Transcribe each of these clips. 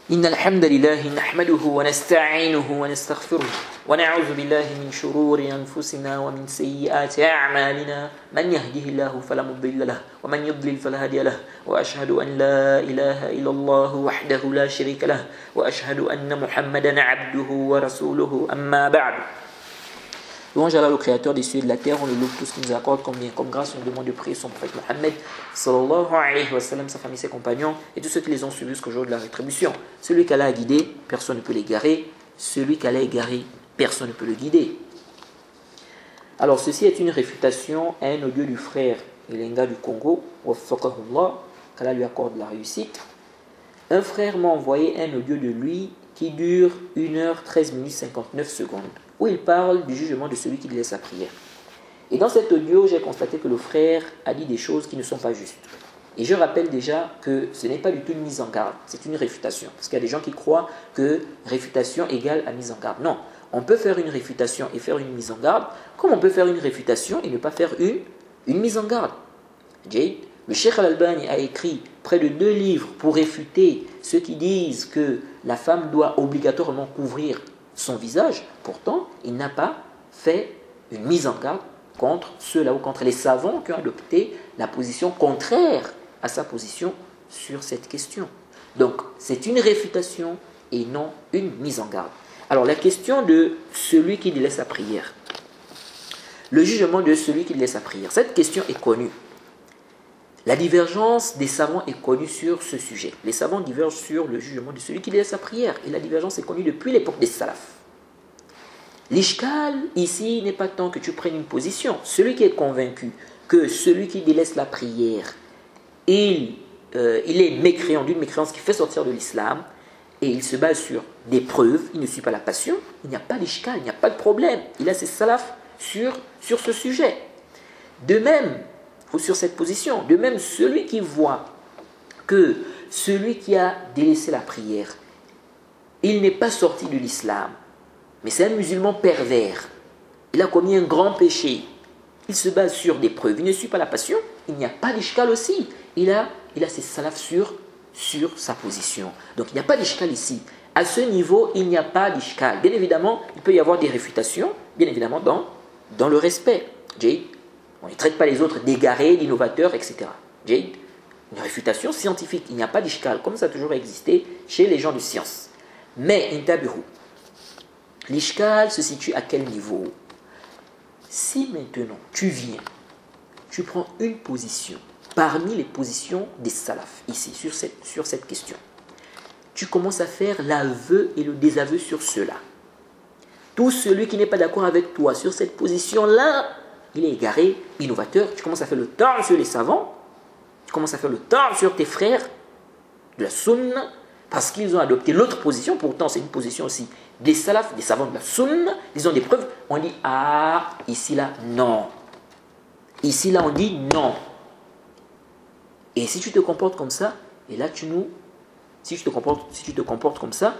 إن الحمد لله نحمده ونستعينه ونستغفره ونعوذ بالله من شرور أنفسنا ومن سيئات أعمالنا من يهده الله فلا مضل له ومن يضلل فلا هادي له وأشهد أن لا إله إلا الله وحده لا شريك له وأشهد أن محمدا عبده ورسوله أما بعد. Louange à Allah, le créateur des cieux et de la terre, on le loue tout ce qui nous accorde comme bien, comme grâce, on nous demande de prier son prophète Mohammed, sallallahu alayhi wa sallam, sa famille, ses compagnons, et tous ceux qui les ont suivis jusqu'au jour de la rétribution. Celui qu'Allah a guidé, personne ne peut l'égarer. Celui qu'Allah a égaré, personne ne peut le guider. Alors, ceci est une réfutation à un audio du frère Elenga du Congo, qu'Allah lui accorde la réussite. Un frère m'a envoyé un audio de lui qui dure 1h13 minutes 59 secondes, où il parle du jugement de celui qui délaisse sa prière. Et dans cet audio, j'ai constaté que le frère a dit des choses qui ne sont pas justes. Et je rappelle déjà que ce n'est pas du tout une mise en garde, c'est une réfutation. Parce qu'il y a des gens qui croient que réfutation égale à mise en garde. Non, on peut faire une réfutation et faire une mise en garde, comme on peut faire une réfutation et ne pas faire une mise en garde. Le Cheikh Al-Albani a écrit près de 2 livres pour réfuter ceux qui disent que la femme doit obligatoirement couvrir son visage. Pourtant, il n'a pas fait une mise en garde contre ceux-là ou contre les savants qui ont adopté la position contraire à sa position sur cette question. Donc, c'est une réfutation et non une mise en garde. Alors, la question de celui qui délaisse sa prière. Le jugement de celui qui délaisse sa prière. Cette question est connue. La divergence des savants est connue sur ce sujet. Les savants divergent sur le jugement de celui qui délaisse sa prière. Et la divergence est connue depuis l'époque des salafs. L'ishkal, ici, n'est pas tant que tu prennes une position. Celui qui est convaincu que celui qui délaisse la prière, il est mécréant d'une mécréance qui fait sortir de l'islam, et il se base sur des preuves, il ne suit pas la passion, il n'y a pas d'ishkal, il n'y a pas de problème. Il a ses salafs sur ce sujet. De même, ou sur cette position, de même, celui qui voit que celui qui a délaissé la prière, il n'est pas sorti de l'islam, mais c'est un musulman pervers. Il a commis un grand péché. Il se base sur des preuves. Il ne suit pas la passion. Il n'y a pas d'ishkal aussi. Il a ses salafs sur sa position. Donc il n'y a pas d'ishkal ici. À ce niveau, il n'y a pas d'ishkal. Bien évidemment, il peut y avoir des réfutations, bien évidemment, dans le respect. On ne traite pas les autres d'égarés, d'innovateurs, etc. Une réfutation scientifique. Il n'y a pas d'ishkal, comme ça a toujours existé chez les gens de science. Mais, intabiru. L'ishkal se situe à quel niveau? Si maintenant tu viens, tu prends une position parmi les positions des salafs, ici, sur cette question, tu commences à faire l'aveu et le désaveu sur cela. Tout celui qui n'est pas d'accord avec toi sur cette position-là, il est égaré, innovateur. Tu commences à faire le tort sur les savants, tu commences à faire le tort sur tes frères de la sunna, parce qu'ils ont adopté l'autre position. Pourtant c'est une position aussi des salafs, des savants de la sunna. Ils ont des preuves, on dit ah, ici là non, ici là on dit non. Et si tu te comportes comme ça, et là si tu te comportes comme ça,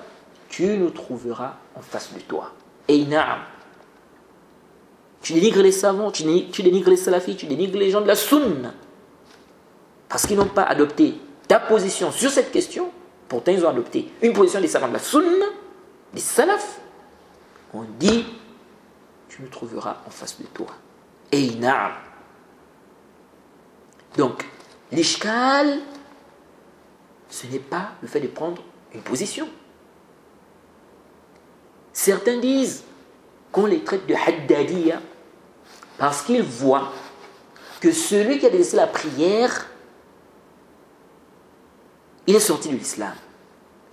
tu nous trouveras en face de toi. Et naam, tu dénigres les savants, tu dénigres les salafis, tu dénigres les gens de la sunna, parce qu'ils n'ont pas adopté ta position sur cette question. Pourtant, ils ont adopté une position des savants de la sunna, des salafs. On dit, tu nous trouveras en face de toi. Et na'am. Donc, l'ishkal, ce n'est pas le fait de prendre une position. Certains disent qu'on les traite de haddadiyya parce qu'ils voient que celui qui a délaissé la prière, il est sorti de l'islam.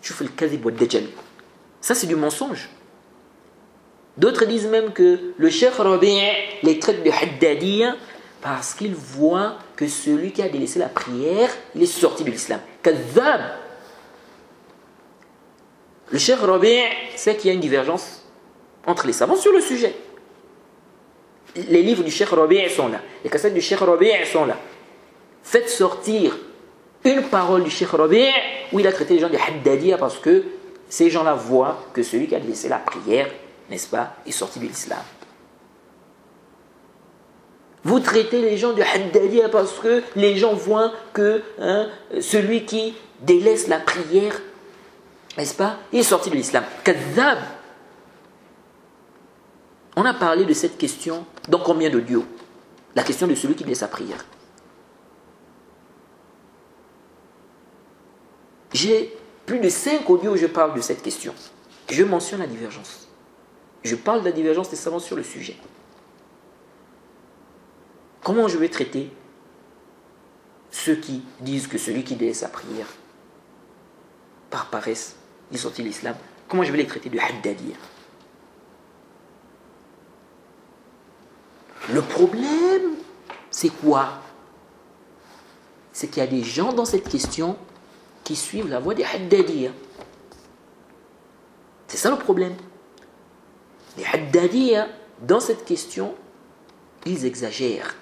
Tu fais le kadhib wa dajjal. Ça, c'est du mensonge. D'autres disent même que le Cheikh Rabi' les traite de haddadiyya parce qu'il voit que celui qui a délaissé la prière, il est sorti de l'islam. Kadhab. Le Cheikh Rabi' sait qu'il y a une divergence entre les savants sur le sujet. Les livres du Cheikh Rabi' sont là. Les cassettes du Cheikh Rabi' sont là. Faites sortir une parole du Cheikh Rabi' où il a traité les gens de haddadiyya parce que ces gens-là voient que celui qui a délaissé la prière, n'est-ce pas, est sorti de l'islam. Vous traitez les gens de haddadiyya parce que les gens voient que celui qui délaisse la prière n'est-ce pas? Il est sorti de l'islam. Kadhab. On a parlé de cette question dans combien d'audios? La question de celui qui laisse sa prière. J'ai plus de 5 audios où je parle de cette question. Je mentionne la divergence. Je parle de la divergence des savants sur le sujet. Comment je vais traiter ceux qui disent que celui qui délaisse sa prière par paresse est sorti de l'islam? Comment je vais les traiter de haddadiyya? Le problème, c'est quoi? C'est qu'il y a des gens dans cette question qui suivent la voie des haddadiyya. C'est ça le problème. Les haddadiyya, dans cette question, ils exagèrent.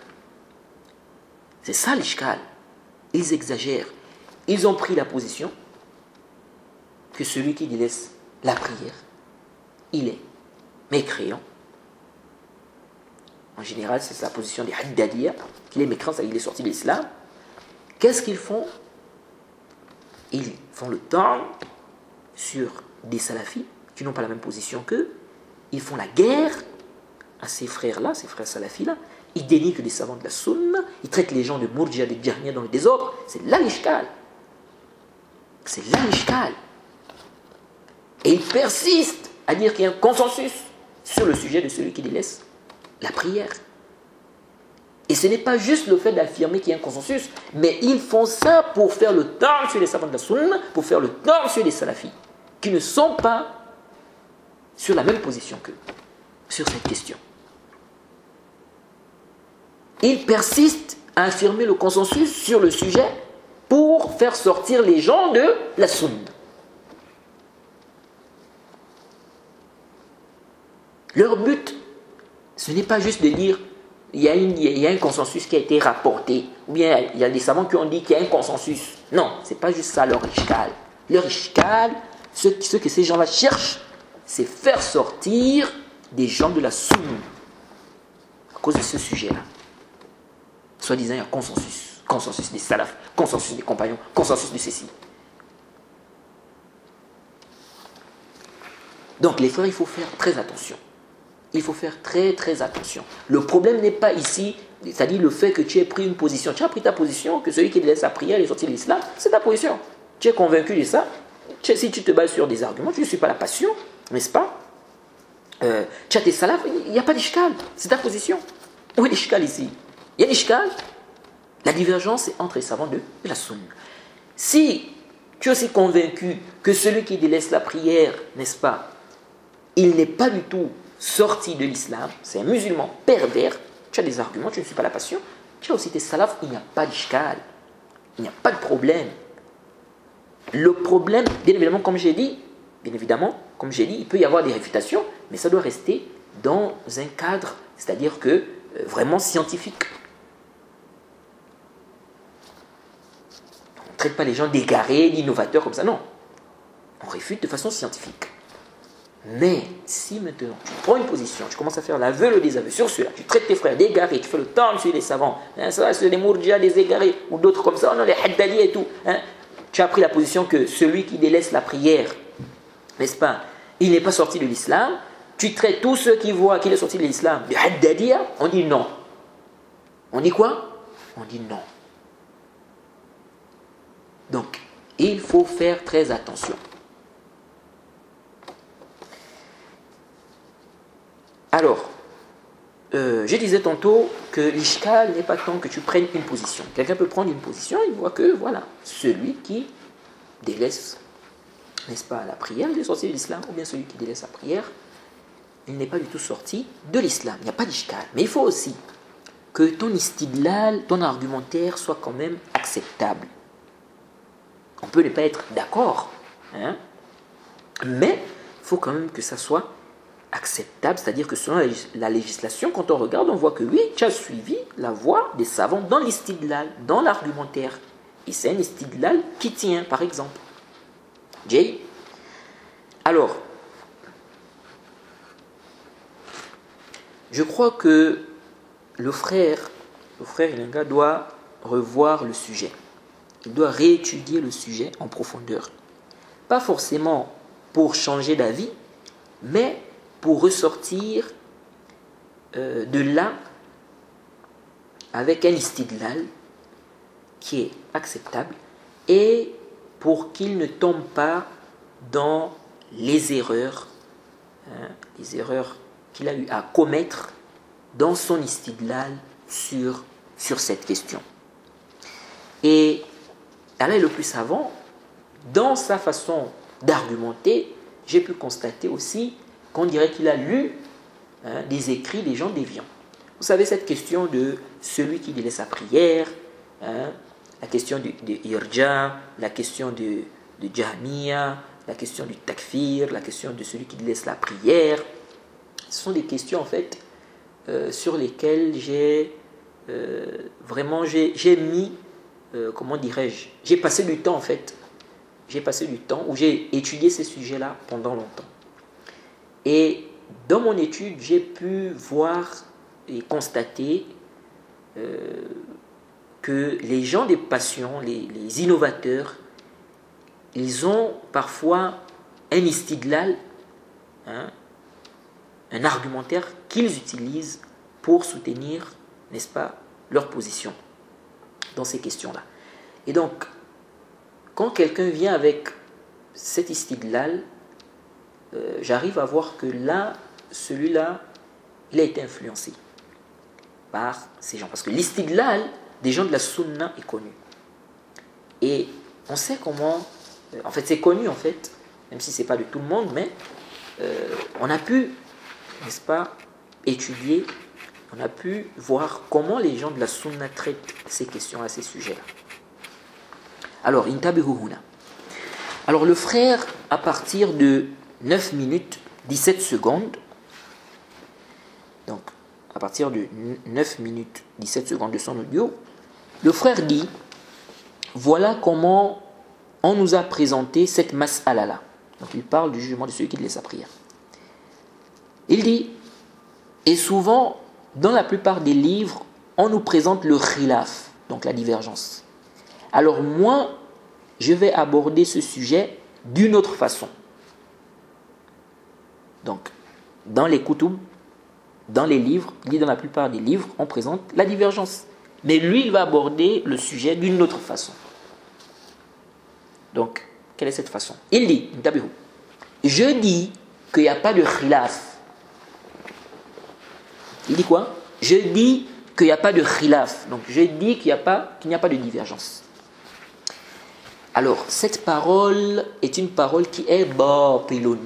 C'est ça l'ishkal. Ils exagèrent. Ils ont pris la position que celui qui délaisse la prière, il est mécréant. En général, c'est la position des haddadiyya, qu'il est mécréant, ça, il est sorti de l'islam. Qu'est-ce qu'ils font? Ils font le temps sur des salafis qui n'ont pas la même position qu'eux. Ils font la guerre à ces frères-là, ces frères salafis-là. Ils dénigrent les savants de la sunna. Ils traitent les gens de murji'a, de jahmiya dans le désordre. C'est là l'ishkal. C'est là l'ishkal. Et ils persistent à dire qu'il y a un consensus sur le sujet de celui qui délaisse la prière. Et ce n'est pas juste le fait d'affirmer qu'il y a un consensus, mais ils font ça pour faire le tort sur les savants de la sunna, pour faire le tort sur les salafis, qui ne sont pas sur la même position qu'eux, sur cette question. Ils persistent à affirmer le consensus sur le sujet pour faire sortir les gens de la sunna. Leur but, ce n'est pas juste de dire il y a un consensus qui a été rapporté, ou bien il y a des savants qui ont dit qu'il y a un consensus. Non, ce n'est pas juste ça leur ishkal. Leur ishkal, ce que ces gens-là cherchent, c'est faire sortir des gens de la sunna à cause de ce sujet-là. Soi-disant, il y a consensus. Consensus des salafs, consensus des compagnons, consensus de ceci. Donc les frères, il faut faire très attention. Il faut faire très très attention. Le problème n'est pas ici, c'est-à-dire le fait que tu aies pris une position. Tu as pris ta position, que celui qui laisse sa prière est sorti de l'islam, c'est ta position. Tu es convaincu de ça. Si tu te bases sur des arguments, tu ne suis pas la passion, n'est-ce pas? Tu as tes salafs, il n'y a pas d'ishkal, c'est ta position. Où est l'ishkal ici? Il y a l'ishkal. La divergence est entre les savants de la sunna. Si tu es aussi convaincu que celui qui délaisse la prière, n'est-ce pas, il n'est pas du tout sorti de l'islam, c'est un musulman pervers, tu as des arguments, tu ne suis pas la passion, tu as aussi tes salafs, il n'y a pas d'ishkal, il n'y a pas de problème. Le problème, bien évidemment, comme j'ai dit, il peut y avoir des réfutations, mais ça doit rester dans un cadre, c'est-à-dire que vraiment scientifique. On ne traite pas les gens d'égarés, d'innovateurs comme ça, non. On réfute de façon scientifique. Mais si maintenant tu prends une position, tu commences à faire l'aveu, le désaveu sur cela, tu traites tes frères d'égarés, tu fais le temps sur les savants, ça c'est les murji'a, des égarés, ou d'autres comme ça, on a les haddadiyya et tout. Tu as pris la position que celui qui délaisse la prière, n'est-ce pas, il n'est pas sorti de l'islam, tu traites tous ceux qui voient qu'il est sorti de l'islam de haddadiyya, on dit non. On dit quoi? On dit non. Donc, il faut faire très attention. Alors, je disais tantôt que l'ishkal n'est pas tant que tu prennes une position. Quelqu'un peut prendre une position, il voit que, voilà, celui qui délaisse, n'est-ce pas, la prière, il est sorti de l'islam, ou bien celui qui délaisse la prière, il n'est pas du tout sorti de l'islam. Il n'y a pas d'ishkal. Mais il faut aussi que ton istidlal, ton argumentaire soit quand même acceptable. On peut ne pas être d'accord, mais il faut quand même que ça soit acceptable, c'est-à-dire que selon la législation, quand on regarde, on voit que oui, tu as suivi la voie des savants dans l'istidlal, dans l'argumentaire. Et c'est un istidlal qui tient, par exemple. Jay. Alors, je crois que le frère Ilinga doit revoir le sujet. Il doit réétudier le sujet en profondeur. pas forcément pour changer d'avis, mais pour ressortir de là avec un istidlal qui est acceptable et pour qu'il ne tombe pas dans les erreurs qu'il a eu à commettre dans son istidlal sur cette question. Et Allah est le plus savant. Dans sa façon d'argumenter, j'ai pu constater aussi qu'on dirait qu'il a lu des écrits des gens déviants. Vous savez, cette question de celui qui délaisse sa prière, la question de Irja, la question de Jahmiya, la question du takfir, la question de celui qui délaisse la prière, ce sont des questions en fait sur lesquelles j'ai mis, comment dirais-je, j'ai passé du temps en fait. J'ai passé du temps où j'ai étudié ces sujets-là pendant longtemps. Et dans mon étude, j'ai pu voir et constater que les gens des passions, les innovateurs, ils ont parfois un istidlal, un argumentaire qu'ils utilisent pour soutenir, n'est-ce pas, leur position dans ces questions-là. Et donc, quand quelqu'un vient avec cet istidlal, j'arrive à voir que là, celui-là, il a été influencé par ces gens. Parce que l'istidlal des gens de la sunna est connu. Et on sait comment... En fait, c'est connu, en fait, même si ce n'est pas de tout le monde, mais on a pu, n'est-ce pas, étudier, on a pu voir comment les gens de la sunna traitent ces questions-là, ces sujets-là. Alors, le frère, à partir de 9 minutes 17 secondes, donc à partir de 9 minutes 17 secondes de son audio, le frère dit, voilà comment on nous a présenté cette mas'ala-là. Donc il parle du jugement de celui qui délaisse sa prière. Il dit, et souvent, dans la plupart des livres, on nous présente le khilaf, donc la divergence. Alors moi, je vais aborder ce sujet d'une autre façon. Donc, dans les kutub, dans les livres, il dit dans la plupart des livres, on présente la divergence. Mais lui, il va aborder le sujet d'une autre façon. Donc, quelle est cette façon? Il dit, je dis qu'il n'y a pas de khilaf. Il dit quoi? Je dis qu'il n'y a pas de khilaf. Donc, je dis qu'il n'y a pas de divergence. Alors, cette parole est une parole qui est batilun.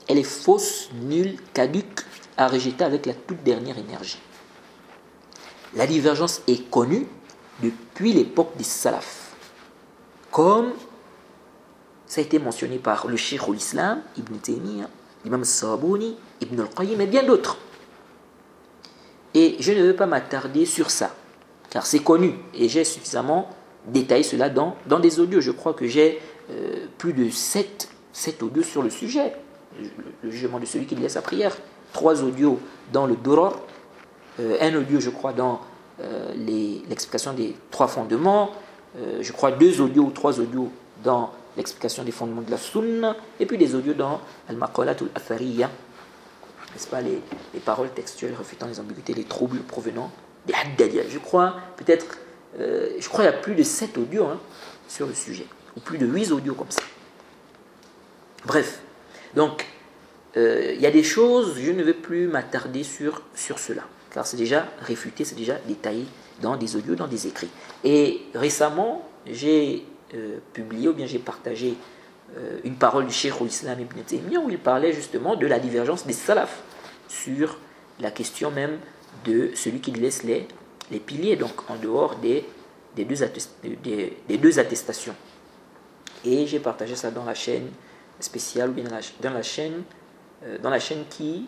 Elle est fausse, nulle, caduque, à rejeter avec la toute dernière énergie. La divergence est connue depuis l'époque des salaf. Comme ça a été mentionné par le Cheikh al-Islam, Ibn Taymiyyah, l'imam Sabuni, Ibn al-Qayyim et bien d'autres. Et je ne veux pas m'attarder sur ça, car c'est connu et j'ai suffisamment détaillé cela dans des audios. Je crois que j'ai plus de 7 audios sur le sujet. Le jugement de celui qui laisse sa prière. 3 audios dans le Durar, un audio, je crois, dans l'explication des 3 fondements, je crois 2 audios ou 3 audios dans l'explication des fondements de la Sunna, et puis des audios dans Al-Maqalat al-Athariya, n'est-ce pas, les paroles textuelles refutant les ambiguïtés, les troubles provenant des Haddadiyya. Je crois qu'il y a plus de 7 audios sur le sujet, ou plus de 8 audios comme ça. Bref, donc, il y a des choses, je ne vais plus m'attarder sur cela, car c'est déjà réfuté, c'est déjà détaillé dans des audios, dans des écrits. Et récemment, j'ai publié, ou bien j'ai partagé une parole du Cheikh al-Islam Ibn Taymiyyah, où il parlait justement de la divergence des salafs sur la question même de celui qui laisse les piliers, donc en dehors des deux attestations. Et j'ai partagé ça dans la chaîne spéciale, ou bien dans la chaîne qui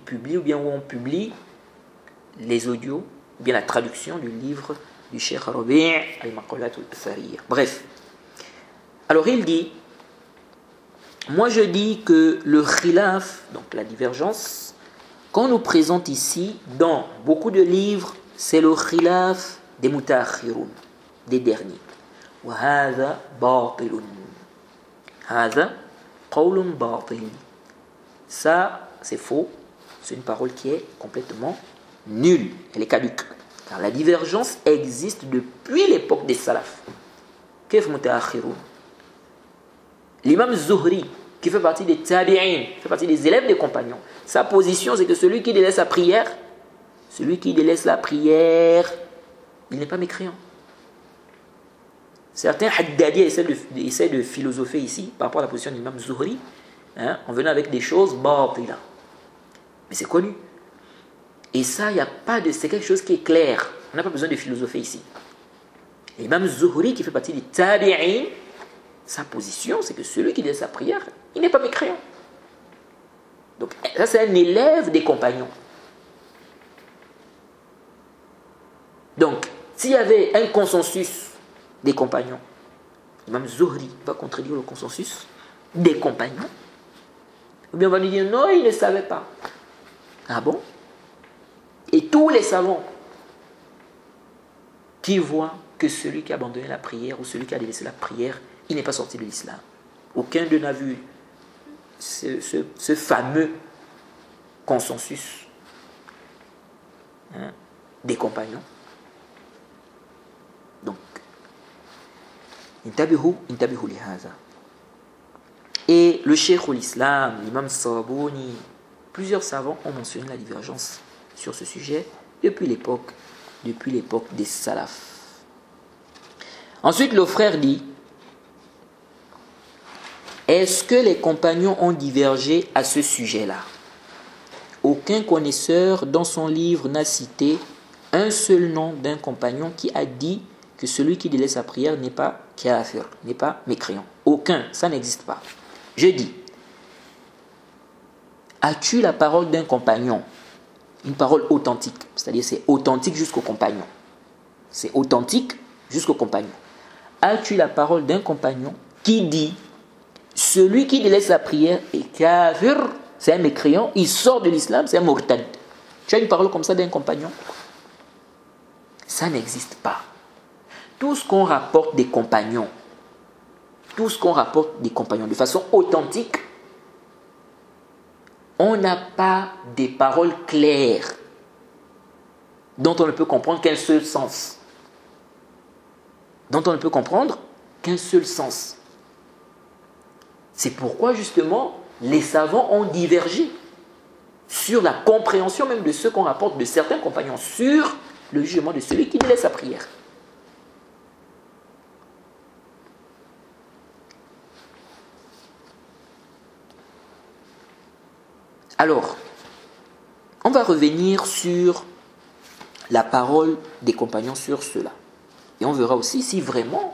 publie, ou bien où on publie les audios, ou bien la traduction du livre du Cheikh Rabi' al-Maqalat al-Athariya. Bref. Alors il dit, moi je dis que le khilaf, donc la divergence, qu'on nous présente ici dans beaucoup de livres, c'est le khilaf des mutaakhirun, des derniers. Wa hadha batilun. هذا قول باطل. Ça, c'est faux. C'est une parole qui est complètement nulle. Elle est caduque. Car la divergence existe depuis l'époque des salafs. كيف متأخرون. L'imam Zuhri, qui fait partie des tabi'in, fait partie des élèves des compagnons, sa position, c'est que celui qui délaisse la prière, il n'est pas mécréant. Certains Haddadiens essaient de philosopher ici par rapport à la position de l'imam Zuhri, en venant avec des choses batila. Mais c'est connu. Et ça, c'est quelque chose qui est clair. On n'a pas besoin de philosopher ici. L'imam Zuhri, qui fait partie des tabi'in, sa position, c'est que celui qui délaisse sa prière, il n'est pas mécréant. Donc, ça, c'est un élève des compagnons. Donc, s'il y avait un consensus des compagnons, l'imam Zuhri va contredire le consensus des compagnons, ou bien on va lui dire non, il ne savait pas. Ah bon? Et tous les savants qui voient que celui qui a abandonné la prière ou celui qui a délaissé la prière, il n'est pas sorti de l'islam. Aucun d'eux n'a vu ce fameux consensus des compagnons. Donc, intabihu lihaza. Et le cheikh l'islam, l'imam Sabouni, plusieurs savants ont mentionné la divergence sur ce sujet depuis l'époque des salafs. Ensuite, le frère dit: est-ce que les compagnons ont divergé à ce sujet-là? Aucun connaisseur dans son livre n'a cité un seul nom d'un compagnon qui a dit que celui qui délaisse sa prière n'est pas kafir, n'est pas mécréant. Aucun, ça n'existe pas. Je dis: as-tu la parole d'un compagnon? Une parole authentique, c'est-à-dire c'est authentique jusqu'au compagnon. C'est authentique jusqu'au compagnon. As-tu la parole d'un compagnon qui dit celui qui délaisse la prière est kafir, c'est un mécréant, il sort de l'islam, c'est un murtad? Tu as une parole comme ça d'un compagnon? Ça n'existe pas. Tout ce qu'on rapporte des compagnons, de façon authentique, on n'a pas des paroles claires dont on ne peut comprendre qu'un seul sens. C'est pourquoi justement les savants ont divergé sur la compréhension même de ce qu'on rapporte de certains compagnons sur le jugement de celui qui délaisse sa prière. Alors, on va revenir sur la parole des compagnons sur cela. Et on verra aussi si vraiment,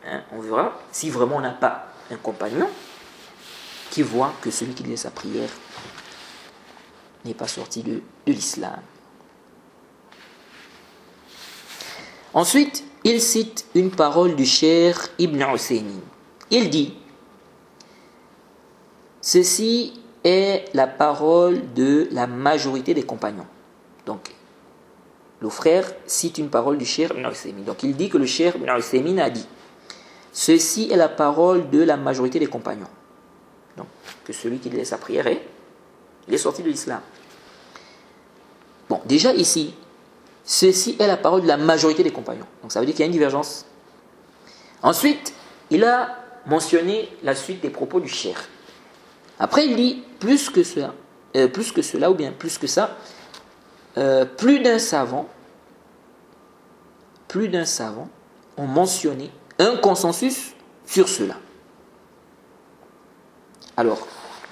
on n'a pas un compagnon qui voit que celui qui délaisse sa prière n'est pas sorti de l'islam. Ensuite, il cite une parole du cheikh Ibn Uthaymin. Il dit: ceci est la parole de la majorité des compagnons. Donc, le frère cite une parole du cheikh Ibn Uthaymin. Donc, il dit que le cheikh Ibn Uthaymin a dit: ceci est la parole de la majorité des compagnons. Donc, que celui qui délaisse sa prière il est sorti de l'islam. Bon, déjà ici, ceci est la parole de la majorité des compagnons. Donc, ça veut dire qu'il y a une divergence. Ensuite, il a mentionné la suite des propos du cheikh. Après, il dit plus que ça, plus d'un savant ont mentionné un consensus sur cela. Alors,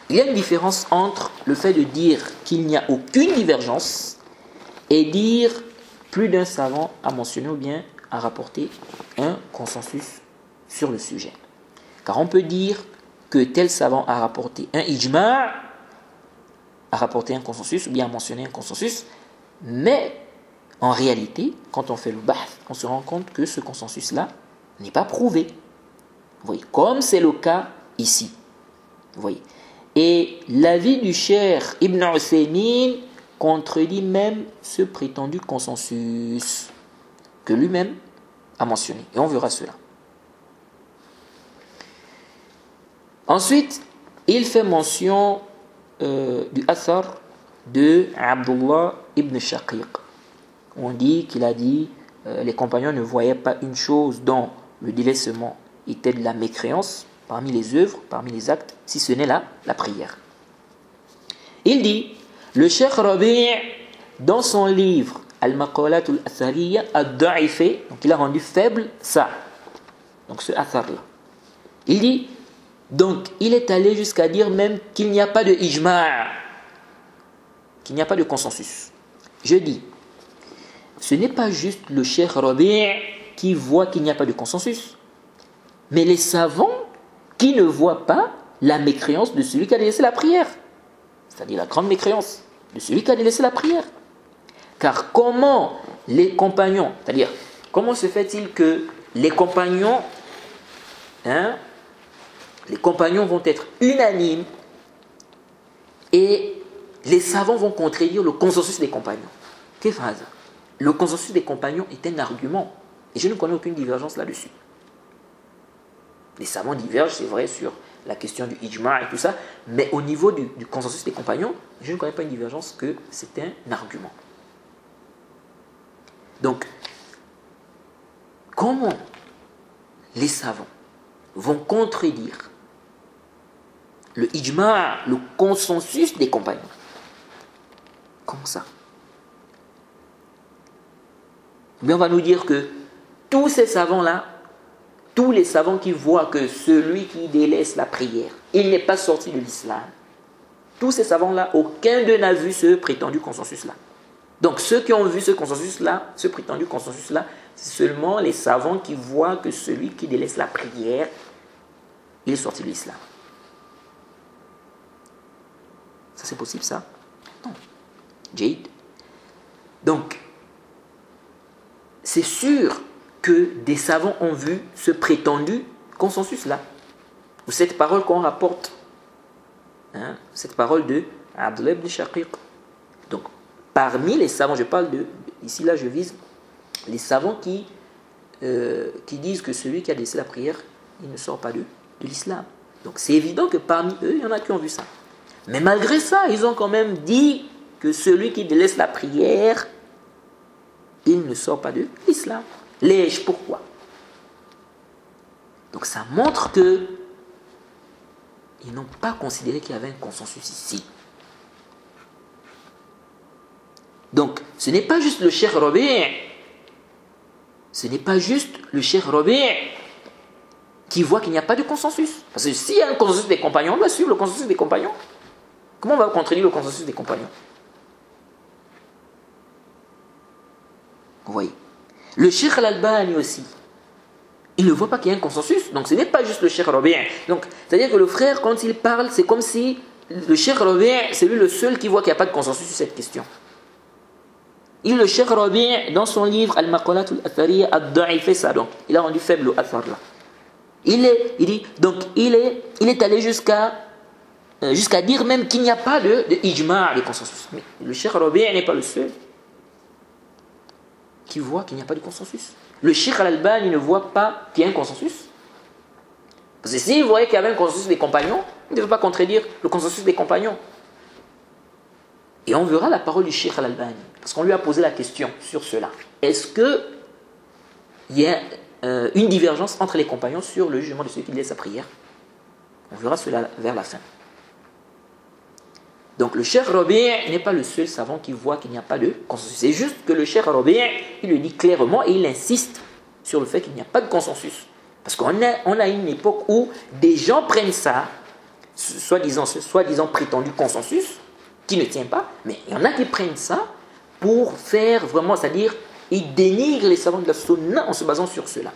il y a une différence entre le fait de dire qu'il n'y a aucune divergence et dire plus d'un savant a mentionné ou bien a rapporté un consensus sur le sujet. Car on peut dire que tel savant a rapporté un ijma', a rapporté un consensus ou bien a mentionné un consensus, mais en réalité, quand on fait le bahth, on se rend compte que ce consensus-là n'est pas prouvé. Vous voyez, comme c'est le cas ici. Vous voyez. Et l'avis du cheikh Ibn Uthaymin contredit même ce prétendu consensus que lui-même a mentionné. Et on verra cela. Ensuite, il fait mention du athar de Abdullah ibn Shaqiq. On dit qu'il a dit les compagnons ne voyaient pas une chose dont le délaissement était de la mécréance parmi les œuvres, parmi les actes, si ce n'est la prière. Il dit, le Cheikh Rabi' dans son livre Al-Maqalat al-Athariya ad-Da'ifé, donc il a rendu faible ça, donc ce athar-là. Il dit, donc il est allé jusqu'à dire même qu'il n'y a pas de ijma', qu'il n'y a pas de consensus. Je dis, ce n'est pas juste le Cheikh Rabi' qui voit qu'il n'y a pas de consensus, mais les savants qui ne voient pas la mécréance de celui qui a délaissé la prière. C'est-à-dire la grande mécréance de celui qui a délaissé la prière. Car comment les compagnons, c'est-à-dire comment se fait-il que les compagnons vont être unanimes et les savants vont contredire le consensus des compagnons? Quelle phrase? Le consensus des compagnons est un argument. Et je ne connais aucune divergence là-dessus. Les savants divergent, c'est vrai, sur la question du ijma' et tout ça, mais au niveau du consensus des compagnons, je ne connais pas une divergence que c'est un argument. Donc, comment les savants vont contredire le ijma', le consensus des compagnons? Comment ça? Mais on va nous dire que tous ces savants-là, tous les savants qui voient que celui qui délaisse la prière, il n'est pas sorti de l'islam, tous ces savants-là, aucun d'eux n'a vu ce prétendu consensus-là. Donc ceux qui ont vu ce consensus-là, ce prétendu consensus-là, c'est seulement les savants qui voient que celui qui délaisse la prière, il est sorti de l'islam. Ça c'est possible ça? Non. Jade. Donc, c'est sûr que des savants ont vu ce prétendu consensus-là. Ou cette parole qu'on rapporte. Cette parole de Abdullah ibn Shaqiq. Donc, parmi les savants, je parle de... Ici, là, je vise les savants qui disent que celui qui a délaissé la prière, il ne sort pas de l'islam. Donc, c'est évident que parmi eux, il y en a qui ont vu ça. Mais malgré ça, ils ont quand même dit que celui qui délaisse la prière, il ne sort pas de l'islam. Pourquoi? Donc ça montre que ils n'ont pas considéré qu'il y avait un consensus ici. Donc ce n'est pas juste le Cheikh Rabi', qui voit qu'il n'y a pas de consensus. Parce que s'il y a un consensus des compagnons, on doit suivre le consensus des compagnons. Comment on va contredire le consensus des compagnons? Vous voyez. Le Cheikh Al-Albani aussi, il ne voit pas qu'il y a un consensus. Donc ce n'est pas juste le Cheikh Rabi'. Donc c'est-à-dire que le frère, quand il parle, c'est comme si le Cheikh Rabi', c'est lui le seul qui voit qu'il n'y a pas de consensus sur cette question. Le Cheikh Rabi', dans son livre Al-Maqalat al-Athariya ad-Da'ifé, ça donc, il a rendu faible le athar là. Il est allé jusqu'à dire même qu'il n'y a pas de ijma', de consensus. Mais le Cheikh Rabi' n'est pas le seul qui voit qu'il n'y a pas de consensus. Le Cheikh Al-Albani ne voit pas qu'il y a un consensus. Parce que s'il voyait qu'il y avait un consensus des compagnons, il ne devait pas contredire le consensus des compagnons. Et on verra la parole du Cheikh Al-Albani. Parce qu'on lui a posé la question sur cela. Est-ce qu'il y a une divergence entre les compagnons sur le jugement de celui qui laisse sa prière? On verra cela vers la fin. Donc le Cheikh Rabi' n'est pas le seul savant qui voit qu'il n'y a pas de consensus. C'est juste que le Cheikh Rabi', il le dit clairement et il insiste sur le fait qu'il n'y a pas de consensus. Parce qu'on a une époque où des gens prennent ça, soi-disant prétendu consensus, qui ne tient pas, mais il y en a qui prennent ça pour faire vraiment, c'est-à-dire, ils dénigrent les savants de la sunna en se basant sur cela.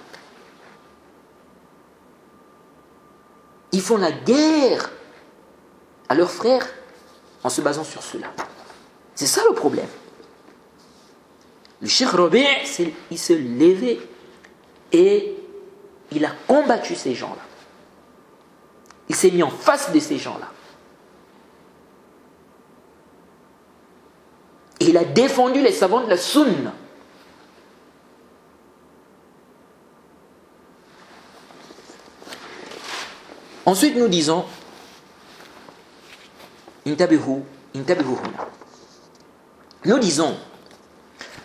Ils font la guerre à leurs frères en se basant sur cela. C'est ça le problème. Le Cheikh Rabi', il s'est levé et il a combattu ces gens-là. Il s'est mis en face de ces gens-là. Et il a défendu les savants de la sunna. Ensuite, nous disons intabihu huna. Nous disons,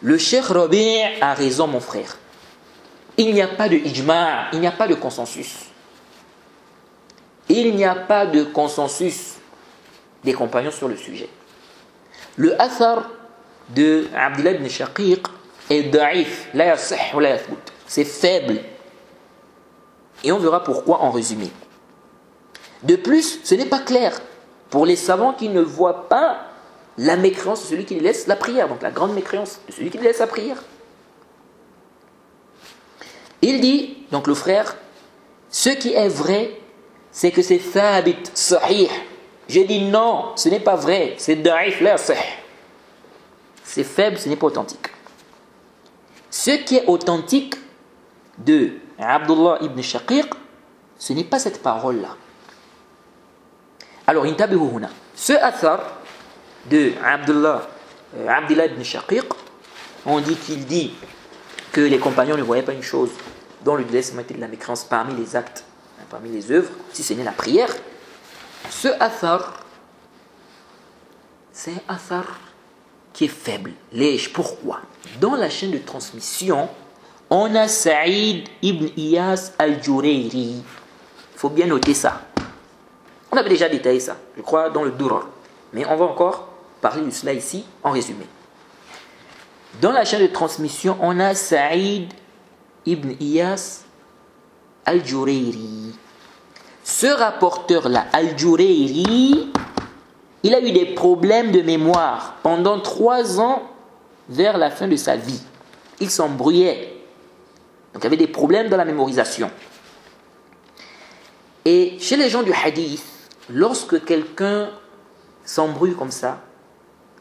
le Cheikh Rabi' a raison, mon frère. Il n'y a pas de ijma', il n'y a pas de consensus. Il n'y a pas de consensus des compagnons sur le sujet. Le athar de Abdullah ibn Shaqiq est da'if, la yasih wa la yathbut. C'est faible. Et on verra pourquoi en résumé. De plus, ce n'est pas clair pour les savants qui ne voient pas la mécréance de celui qui laisse la prière, donc la grande mécréance de celui qui laisse la prière. Il dit, donc le frère, ce qui est vrai, c'est que c'est thabit, sahih. J'ai dit non, ce n'est pas vrai, c'est da'if, la sahih. C'est faible, ce n'est pas authentique. Ce qui est authentique de Abdullah ibn Shaqiq, ce n'est pas cette parole-là. Alors, intabihu huna. Ce athar de Abdullah ibn Shaqiq, on dit qu'il dit que les compagnons ne voyaient pas une chose dont le délaissement était de la mécréance parmi les actes, parmi les œuvres, si ce n'est la prière. Ce athar, c'est un athar qui est faible. Pourquoi? Dans la chaîne de transmission, on a Saïd ibn Iyas al-Jurayri. Il faut bien noter ça. On avait déjà détaillé ça, je crois, dans le Durar. Mais on va encore parler de cela ici, en résumé. Dans la chaîne de transmission, on a Saïd ibn Iyas al-Jurayri. Ce rapporteur-là, al-Jurayri, il a eu des problèmes de mémoire pendant 3 ans vers la fin de sa vie. Il s'embrouillait. Donc il y avait des problèmes dans la mémorisation. Et chez les gens du hadith, lorsque quelqu'un s'embrouille comme ça,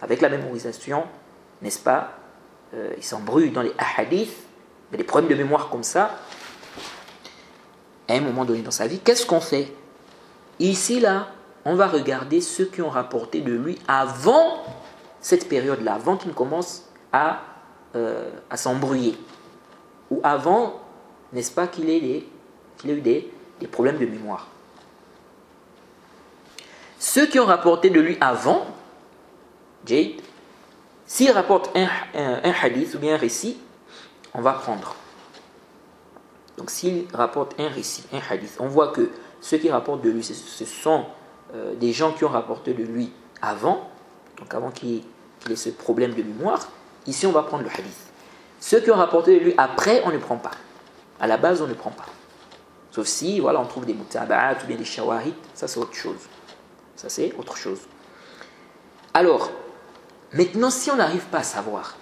avec la mémorisation, n'est-ce pas, il s'embrouille dans les hadiths, il y a des problèmes de mémoire comme ça, à un moment donné dans sa vie, qu'est-ce qu'on fait? Ici, là, on va regarder ceux qui ont rapporté de lui avant cette période-là, avant qu'il commence à s'embrouiller. Ou avant, n'est-ce pas, qu'il ait eu des problèmes de mémoire. Ceux qui ont rapporté de lui avant, Jade, s'il rapporte un hadith ou bien un récit, on va prendre. Donc s'il rapporte un récit, un hadith, on voit que ceux qui rapportent de lui, ce sont des gens qui ont rapporté de lui avant, donc avant qu'il ait ce problème de mémoire. Ici, on va prendre le hadith. Ceux qui ont rapporté de lui après, on ne prend pas. À la base, on ne prend pas. Sauf si, voilà, on trouve des mutaba'at ou bien des shawahid, ça c'est autre chose. Ça c'est autre chose. Alors, maintenant, si on n'arrive pas à savoir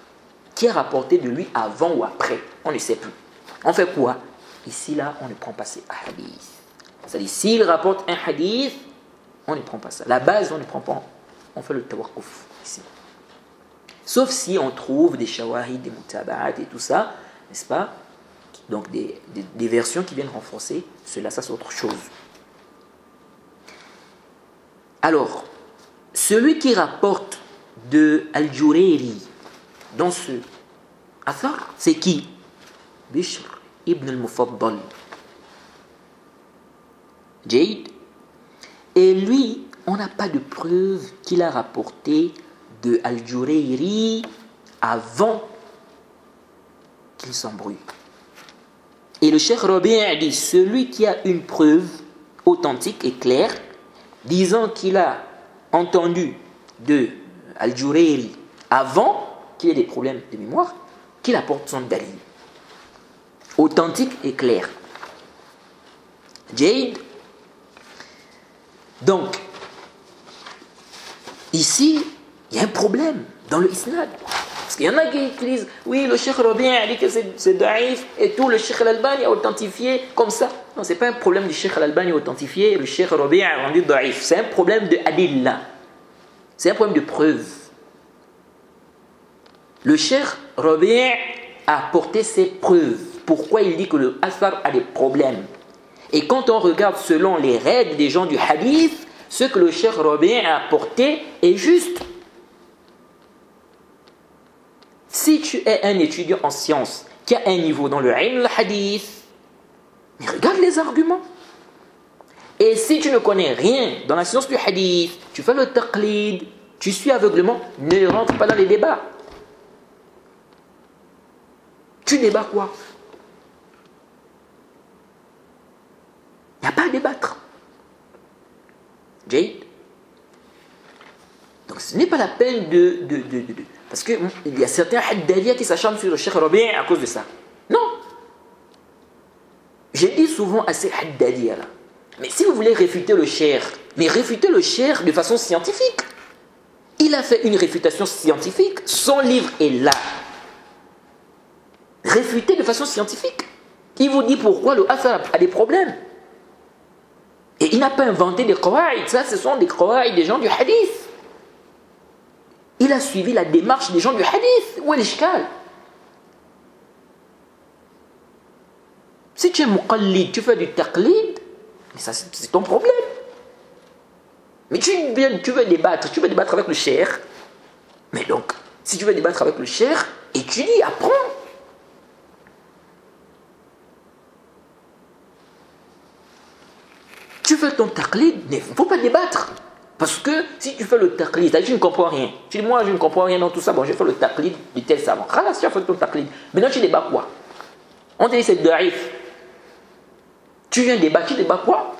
qui a rapporté de lui avant ou après, on ne sait plus. On fait quoi? Ici, là, on ne prend pas ces hadiths. C'est-à-dire, s'il rapporte un hadith, on ne prend pas ça. La base, on ne prend pas. On fait le tawakkuf ici. Sauf si on trouve des shawahid, des mutaba'at et tout ça, n'est-ce pas? Donc des versions qui viennent renforcer cela, ça c'est autre chose. Alors, celui qui rapporte de Al-Jurayri dans ce athar, c'est qui? Bishr ibn al-Mufaddal. Jade. Et lui, on n'a pas de preuve qu'il a rapporté de Al-Jurayri avant qu'il s'embrouille. Et le Cheikh Rabi' dit, celui qui a une preuve authentique et claire, disant qu'il a entendu de Al-Jurayri avant qu'il ait des problèmes de mémoire, qu'il apporte son dalil. Authentique et clair. Jade. Donc, ici, il y a un problème dans le isnad. Parce qu'il y en a qui disent, oui, le Cheikh Rabi' a dit que c'est daïf et tout, le Cheikh Al-Albani a authentifié comme ça. Non, ce n'est pas un problème du Cheikh Al-Albani authentifié, le Cheikh Rabi' a rendu daïf. C'est un problème de adilla. C'est un problème de preuve. Le Cheikh Rabi' a apporté ses preuves. Pourquoi il dit que le athar a des problèmes? Et quand on regarde selon les règles des gens du hadith, ce que le Cheikh Rabi' a apporté est juste. Si tu es un étudiant en sciences qui a un niveau dans le ilm, le hadith, mais regarde les arguments. Et si tu ne connais rien dans la science du hadith, tu fais le taqlid, tu suis aveuglement, ne rentre pas dans les débats. Tu débats quoi? Il n'y a pas à débattre. Jade. Donc ce n'est pas la peine de parce qu'il y a certains haddadiyas qui s'acharnent sur le Cheikh Rabi' à cause de ça. Non. J'ai dit souvent à ces haddadiyas là, mais si vous voulez réfuter le Cheikh, mais réfutez le Cheikh de façon scientifique. Il a fait une réfutation scientifique, son livre est là. Réfutez de façon scientifique. Il vous dit pourquoi le athar a des problèmes. Et il n'a pas inventé des qawaïd, ça ce sont des qawaïd des gens du hadith. Il a suivi la démarche des gens du hadith. Où est l'ishkal? Si tu es muqallid, tu fais du taqlid, ça c'est ton problème. Mais tu veux débattre avec le cheikh. Mais donc, si tu veux débattre avec le cheikh, étudie, apprends. Tu fais ton taqlid, il ne faut pas débattre. Parce que si tu fais le taqlid, tu ne comprends rien. Tu dis, moi je ne comprends rien dans tout ça, bon je fais le taqlid du tel savant. Khalas, tu as fait ton taqlid. Maintenant tu débats quoi? On te dit c'est da'if. Tu viens débattre, tu débats quoi?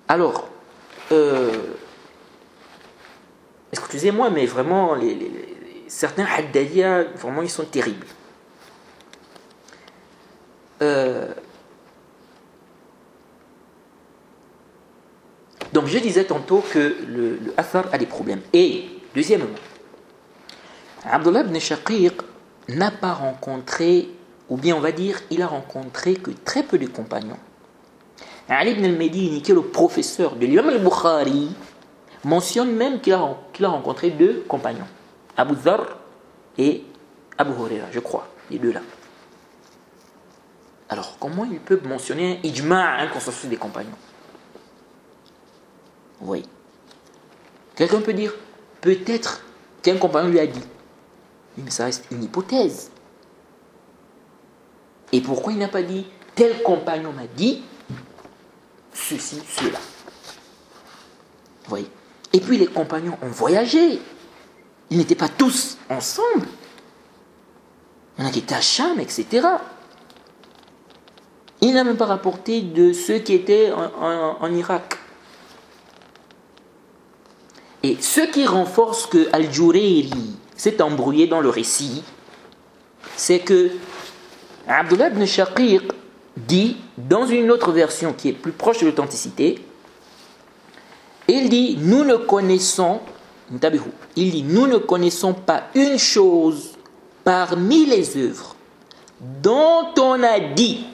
Alors, excusez-moi, mais vraiment, certains haddadiyas, vraiment, ils sont terribles. Donc, je disais tantôt que le athar a des problèmes. Et, deuxièmement, Abdullah ibn Shaqiq n'a pas rencontré, ou bien on va dire, il a rencontré que très peu de compagnons. Ali ibn al-Medini, qui est le professeur de l'imam al-Bukhari, mentionne même qu'il a rencontré 2 compagnons, Abu Dharr et Abu Huraira, je crois, les 2 là. Alors, comment il peut mentionner un ijma', un consensus des compagnons? Oui. Quelqu'un peut dire, peut-être qu'un compagnon lui a dit. Oui, mais ça reste une hypothèse. Et pourquoi il n'a pas dit, tel compagnon m'a dit ceci, cela. Vous voyez. Et puis les compagnons ont voyagé. Ils n'étaient pas tous ensemble. Il y en a qui étaient à Cham, etc. Il n'a même pas rapporté de ceux qui étaient en Irak. Et ce qui renforce que Al-Jurayri s'est embrouillé dans le récit, c'est que Abdullah ibn Shaqiq dit, dans une autre version qui est plus proche de l'authenticité, il dit, nous ne connaissons pas une chose parmi les œuvres dont on a dit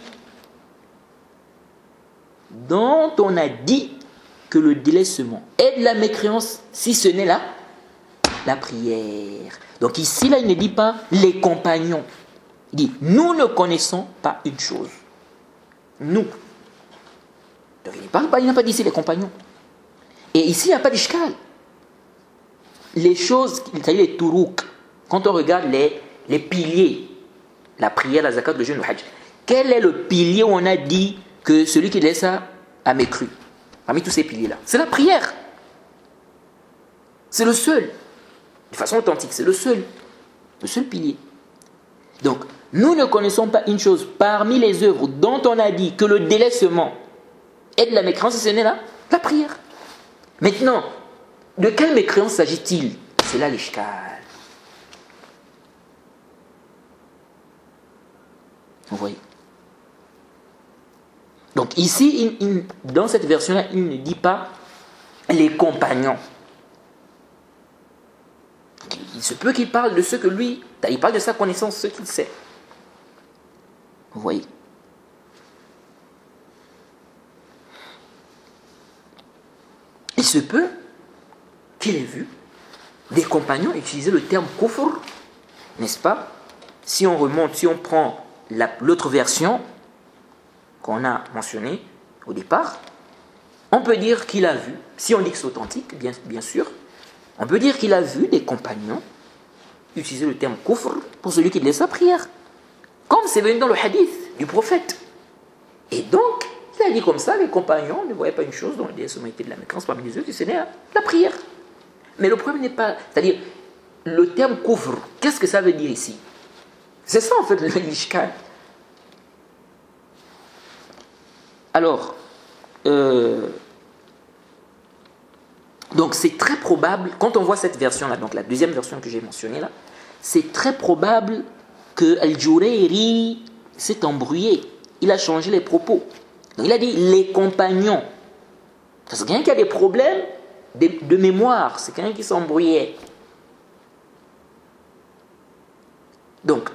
que le délaissement est de la mécréance, si ce n'est la prière. Donc ici, là, il ne dit pas les compagnons. Il dit, nous ne connaissons pas une chose. Nous. Donc il n'a pas dit ici les compagnons. Et ici, il n'y a pas d'ishkal. Les choses, c'est-à-dire les tourouk, quand on regarde les piliers, la prière, la zakat, le jeûne, le hajj, quel est le pilier où on a dit que celui qui laisse ça a mécru? Parmi tous ces piliers-là, c'est la prière. C'est le seul. De façon authentique, c'est le seul pilier. Donc, nous ne connaissons pas une chose parmi les œuvres dont on a dit que le délaissement est de la mécréance, ce n'est la prière. Maintenant, de quelle mécréance s'agit-il? C'est là l'ishkal. Vous voyez? Donc ici, dans cette version-là, il ne dit pas les compagnons. Il se peut qu'il parle de ce que lui, il parle de sa connaissance, ce qu'il sait. Vous voyez? Il se peut qu'il ait vu des compagnons utiliser le terme kufr, n'est-ce pas? Si on remonte, si on prend l'autre version qu'on a mentionnée au départ, on peut dire qu'il a vu, si on dit que c'est authentique, bien sûr, on peut dire qu'il a vu des compagnons utiliser le terme kufr pour celui qui laisse sa prière. Comme c'est venu dans le hadith du prophète. Et donc, il a dit comme ça, les compagnons ne voyaient pas une chose dont le délaissement était de la mécréance parmi les autres, et ce n'est la prière. Mais le problème n'est pas... C'est-à-dire, le terme kufr, qu'est-ce que ça veut dire ici? C'est ça en fait l'ishkal. Alors, donc c'est très probable, quand on voit cette version-là, donc la deuxième version que j'ai mentionnée là, c'est très probable que Al-Jurayri s'est embrouillé. Il a changé les propos. Donc il a dit les compagnons. C'est quelqu'un qui a des problèmes de mémoire, c'est quelqu'un qui s'embrouillait. Donc,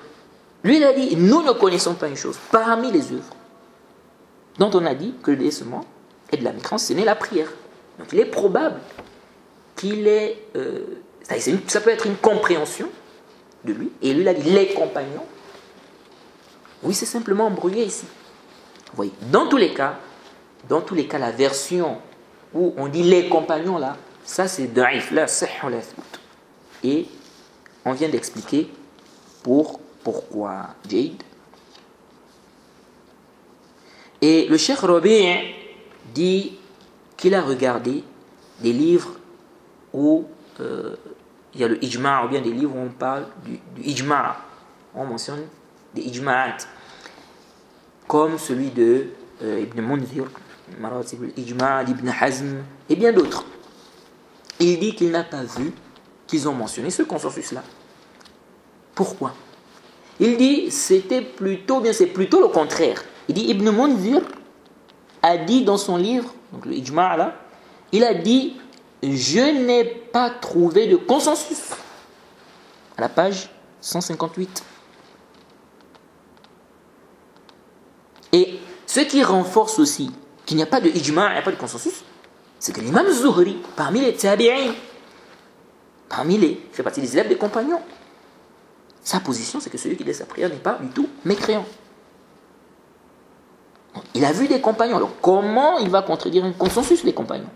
lui il a dit, nous ne connaissons pas une chose, parmi les œuvres dont on a dit que le délaissement est de la mécréance, ce n'est la prière. Donc il est probable qu'il est... ça peut être une compréhension de lui, et lui il a dit les compagnons. Oui, c'est simplement embrouillé ici. Vous voyez, dans tous les cas, la version où on dit les compagnons là, ça c'est da'if, la sahh la thbout. Et on vient d'expliquer pourquoi Jade. Et le Cheikh Rabi' dit qu'il a regardé des livres où il y a le ijma', ou bien des livres où on parle du ijma'. On mentionne des ijma'at, comme celui de Ibn Munzir, Maratib al-Ijma' d'Ibn Hazm, et bien d'autres. Il dit qu'il n'a pas vu qu'ils ont mentionné ce consensus-là. Pourquoi? Il dit c'est plutôt le contraire. Il dit Ibn Munzir a dit dans son livre, donc le Ijma' là, il a dit je n'ai pas trouvé de consensus. À la page 158. Et ce qui renforce aussi qu'il n'y a pas de ijma', il n'y a pas de consensus, c'est que l'imam Zuhri, parmi les tabi'in, il fait partie des élèves des compagnons. Sa position, c'est que celui qui laisse sa prière n'est pas du tout mécréant. Il a vu des compagnons. Alors comment il va contredire un consensus des compagnons?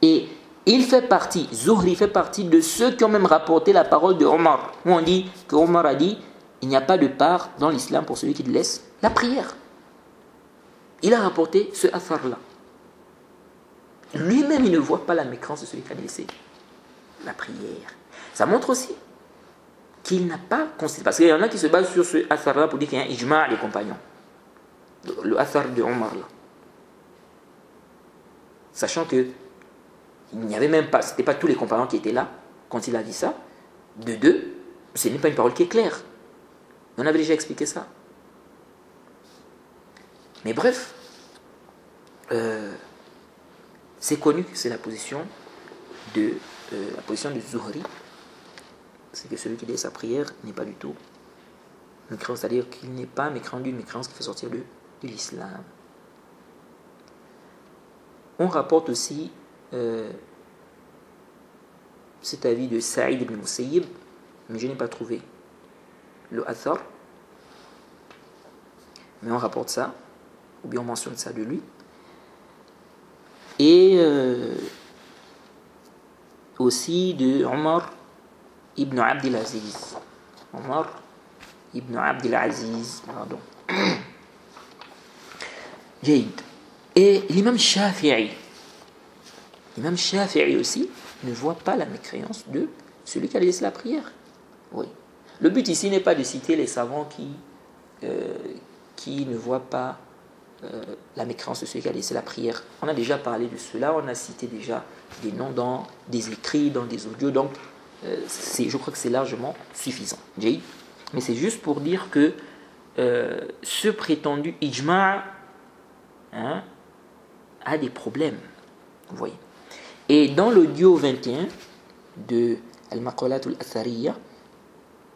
Et Zuhri fait partie de ceux qui ont même rapporté la parole de Omar, où on dit que Omar a dit il n'y a pas de part dans l'islam pour celui qui laisse la prière. Il a rapporté ce athar-là. Lui-même, il ne voit pas la mécréance de celui qui a laissé la prière. Ça montre aussi qu'il n'a pas considéré. Parce qu'il y en a qui se basent sur ce athar-là pour dire qu'il y a un ijma' des compagnons. Le athar de Omar, là. Sachant que il n'y avait même pas, ce n'était pas tous les compagnons qui étaient là quand il a dit ça. De deux, ce n'est pas une parole qui est claire. On avait déjà expliqué ça. Mais bref, c'est connu que c'est la position de Zuhri. C'est que celui qui dit sa prière n'est pas du tout mécréant, c'est-à-dire qu'il n'est pas mécréant d'une mécréance qui fait sortir de l'islam. On rapporte aussi cet avis de Saïd ibn Musayyib, mais je n'ai pas trouvé le athar, mais on rapporte ça, ou bien on mentionne ça de lui. Et aussi de Omar ibn Abdel Aziz. Omar ibn Abdel Aziz, pardon. Jaïd. Et l'imam Shafi'i. L'imam Shafi'i aussi ne voit pas la mécréance de celui qui a laissé la prière. Oui. Le but ici n'est pas de citer les savants qui ne voient pas la mécréance de celui qui a laissé la prière. On a déjà parlé de cela, on a cité déjà des noms dans des écrits, dans des audios, donc je crois que c'est largement suffisant. Mais c'est juste pour dire que ce prétendu ijma' a des problèmes. Vous voyez. Et dans l'audio 21 de Al-Maqalat al-Athariya,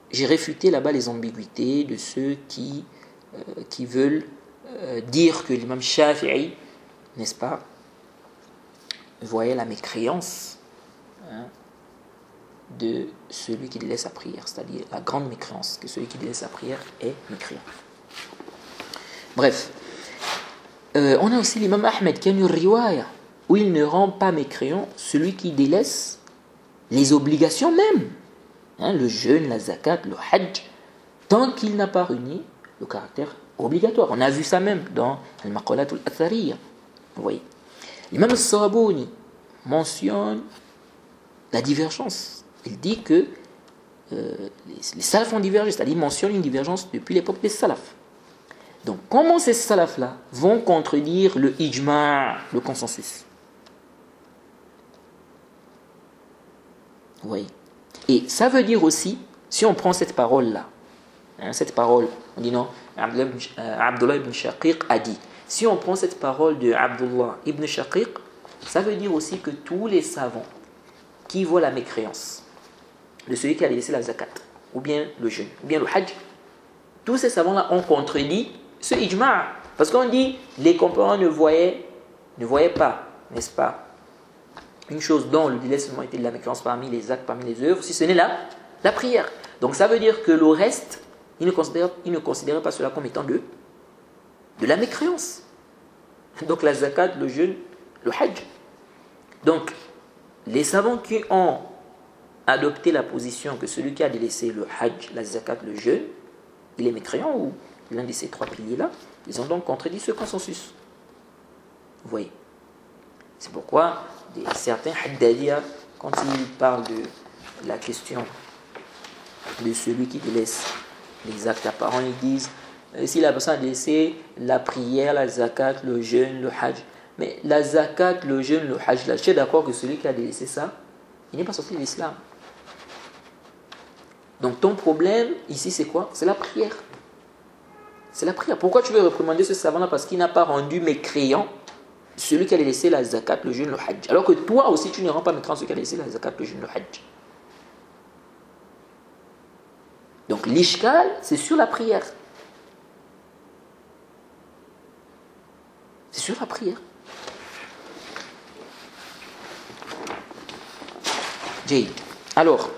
j'ai réfuté là-bas les ambiguïtés de ceux qui veulent dire que l'imam Shafi'i, n'est-ce pas, voyait la mécréance de celui qui laisse sa prière, c'est-à-dire la grande mécréance, que celui qui laisse sa prière est mécréant. Bref, on a aussi l'imam Ahmed qui a une riwaya où il ne rend pas mécréant celui qui délaisse les obligations même. le jeûne, la zakat, le hajj, tant qu'il n'a pas réuni le caractère obligatoire. On a vu ça même dans Al-Maqalat al-Athariya. Vous voyez. L'imam al-Sarabouni mentionne la divergence. Il dit que les salafs ont divergé, c'est-à-dire il mentionne une divergence depuis l'époque des salafs. Donc comment ces salafs-là vont contredire le ijma', le consensus? Vous voyez. Et ça veut dire aussi, si on prend cette parole-là, cette parole, on dit non, Abdullah ibn Shaqiq a dit. Si on prend cette parole de Abdullah ibn Shaqiq, ça veut dire aussi que tous les savants qui voient la mécréance de celui qui a laissé la zakat, ou bien le jeûne, ou bien le hajj, tous ces savants-là ont contredit ce ijma'. Parce qu'on dit, les compagnons ne voyaient pas, n'est-ce pas, une chose dont le délaissement était de la mécréance parmi les actes, parmi les œuvres, si ce n'est la prière. Donc ça veut dire que le reste, ils ne considéraient pas cela comme étant de la mécréance. Donc la zakat, le jeûne, le hajj. Donc, les savants qui ont adopté la position que celui qui a délaissé le hajj, la zakat, le jeûne, il est mécréant ou l'un de ces trois piliers-là, ils ont donc contredit ce consensus. Vous voyez. C'est pourquoi certains haddadiyas, quand ils parlent de la question de celui qui délaisse les actes apparents, ils disent si la personne a délaissé la prière, la zakat, le jeûne, le hajj, mais la zakat, le jeûne, le hajj, là, je suis d'accord que celui qui a délaissé ça, il n'est pas sorti de l'islam. Donc ton problème ici c'est quoi? C'est la prière. C'est la prière. Pourquoi tu veux réprimander ce savant-là? Parce qu'il n'a pas rendu mécréant celui qui a laissé la zakat, le jeûne, le hajj. Alors que toi aussi tu ne rends pas mécréant celui qui a laissé la zakat, le jeûne, le hajj. Donc l'ishkal, c'est sur la prière. C'est sur la prière. Jay. Alors,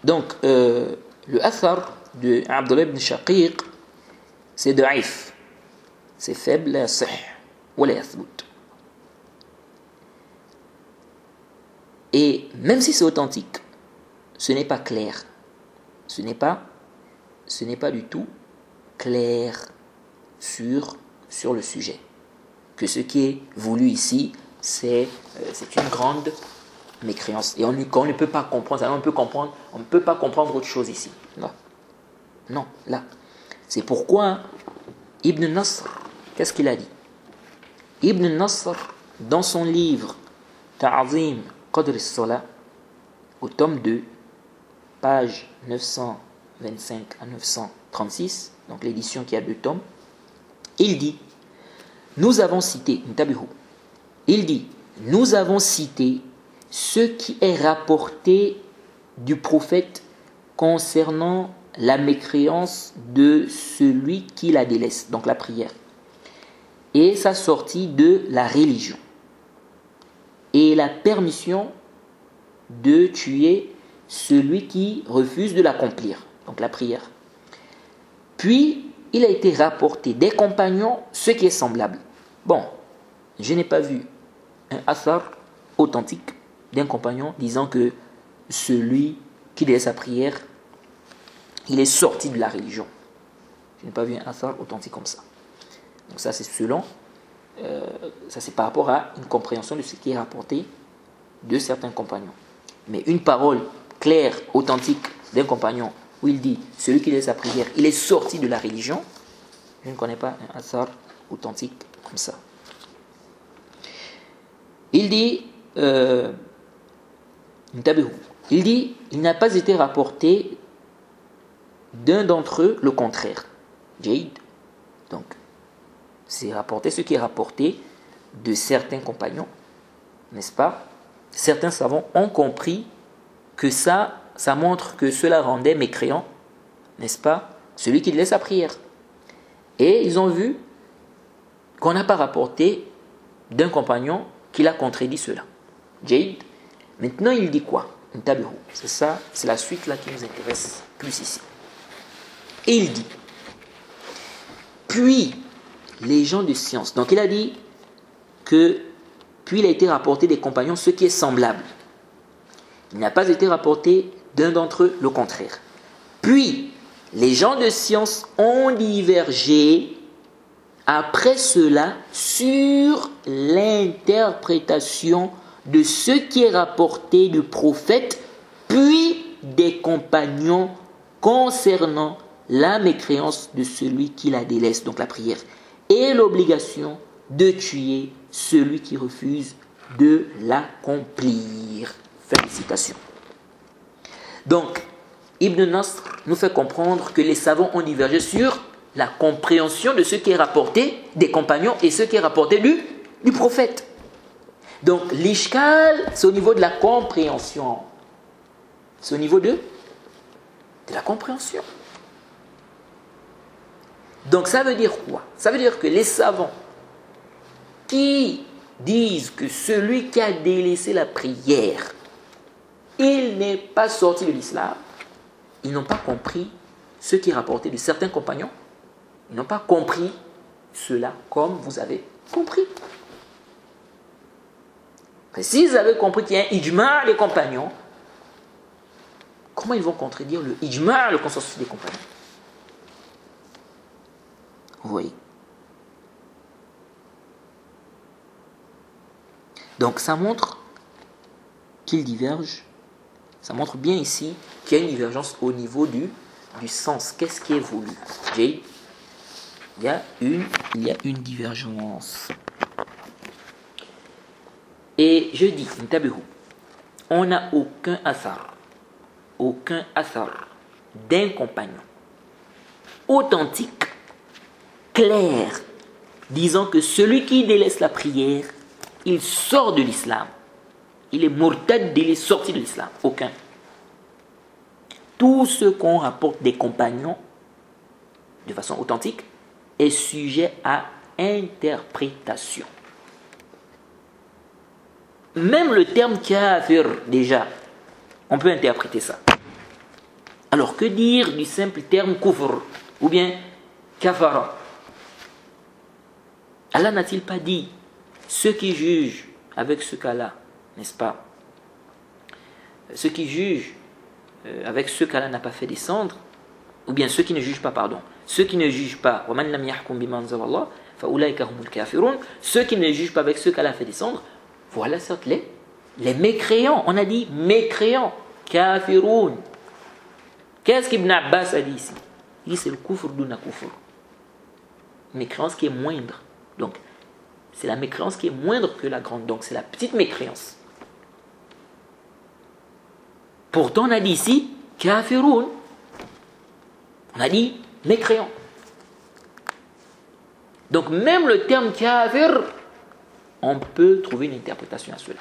donc, le athar de Abdullah ibn Shaqiq, c'est da'if. C'est faible, la sih, ou la yathbout. Et même si c'est authentique, ce n'est pas clair. Ce n'est pas du tout clair sur le sujet. Que ce qui est voulu ici, c'est une grande mécréance. Et on ne peut pas comprendre. On ne peut pas comprendre autre chose ici. Non, là. C'est pourquoi Ibn Nasr, qu'est-ce qu'il a dit? Ibn Nasr, dans son livre Ta'azim Qadr as-Salah, au tome 2, page 925 à 936, donc l'édition qui a 2 tomes, il dit, nous avons cité ce qui est rapporté du prophète concernant la mécréance de celui qui la délaisse, donc la prière, et sa sortie de la religion, et la permission de tuer celui qui refuse de l'accomplir, donc la prière. Puis, il a été rapporté des compagnons ce qui est semblable. Bon, je n'ai pas vu un athar authentique d'un compagnon disant que celui qui délaisse sa prière, il est sorti de la religion. Je n'ai pas vu un athar authentique comme ça. Donc ça c'est ça c'est par rapport à une compréhension de ce qui est rapporté de certains compagnons. Mais une parole claire, authentique d'un compagnon où il dit celui qui délaisse sa prière, il est sorti de la religion, je ne connais pas un athar authentique comme ça. Il dit il n'a pas été rapporté d'un d'entre eux le contraire. Jaïd. Donc, c'est rapporté, ce qui est rapporté de certains compagnons, n'est-ce pas? Certains savants ont compris que ça montre que cela rendait mécréant, n'est-ce pas, celui qui laisse sa prière. Et ils ont vu qu'on n'a pas rapporté d'un compagnon qui a contredit cela. Jaïd. Maintenant, il dit quoi? C'est ça, c'est la suite là qui nous intéresse plus ici. Et il dit, puis les gens de science, donc il a dit que, puis il a été rapporté des compagnons ce qui est semblable. Il n'a pas été rapporté d'un d'entre eux le contraire. Puis, les gens de science ont divergé après cela sur l'interprétation de ce qui est rapporté du prophète, puis des compagnons concernant la mécréance de celui qui la délaisse, donc la prière, et l'obligation de tuer celui qui refuse de l'accomplir. Félicitations. Donc, Ibn Nasr nous fait comprendre que les savants ont divergé sur la compréhension de ce qui est rapporté des compagnons et ce qui est rapporté du prophète. Donc, l'ishkal, c'est au niveau de la compréhension. C'est au niveau de la compréhension. Donc, ça veut dire quoi? Ça veut dire que les savants qui disent que celui qui a délaissé la prière, il n'est pas sorti de l'islam, ils n'ont pas compris ce qui est rapporté de certains compagnons. Ils n'ont pas compris cela comme vous avez compris. S'ils avaient compris qu'il y a un ijma' des compagnons, comment ils vont contredire le ijma', le consensus des compagnons? Vous voyez? Donc ça montre qu'ils divergent. Ça montre bien ici qu'il y a une divergence au niveau du sens. Qu'est-ce qui est voulu? Il y a une divergence. Et je dis, on n'a aucun athar d'un compagnon authentique, clair, disant que celui qui délaisse la prière, il sort de l'islam. Il est murtad, il est sorti de l'islam. Aucun. Tout ce qu'on rapporte des compagnons, de façon authentique, est sujet à interprétation. Même le terme kafir, déjà, on peut interpréter ça. Alors, que dire du simple terme kufr ou bien kafara? Allah n'a-t-il pas dit ceux qui jugent avec ce qu'Allah, n'est-ce pas? Ceux qui jugent avec ce qu'Allah n'a pas fait descendre, ou bien ceux qui ne jugent pas, pardon. Ceux qui ne jugent pas, ceux qui ne jugent pas avec ce qu'Allah a fait descendre, voilà certes les mécréants. On a dit mécréants, kafiroun. Qu'est-ce qu'Ibn Abbas a dit ici? Il dit c'est le kufr duna kufr. Mécréance qui est moindre. Donc, c'est la mécréance qui est moindre que la grande. Donc, c'est la petite mécréance. Pourtant, on a dit ici kafiroun. On a dit mécréant. Donc, même le terme kafir, on peut trouver une interprétation à cela.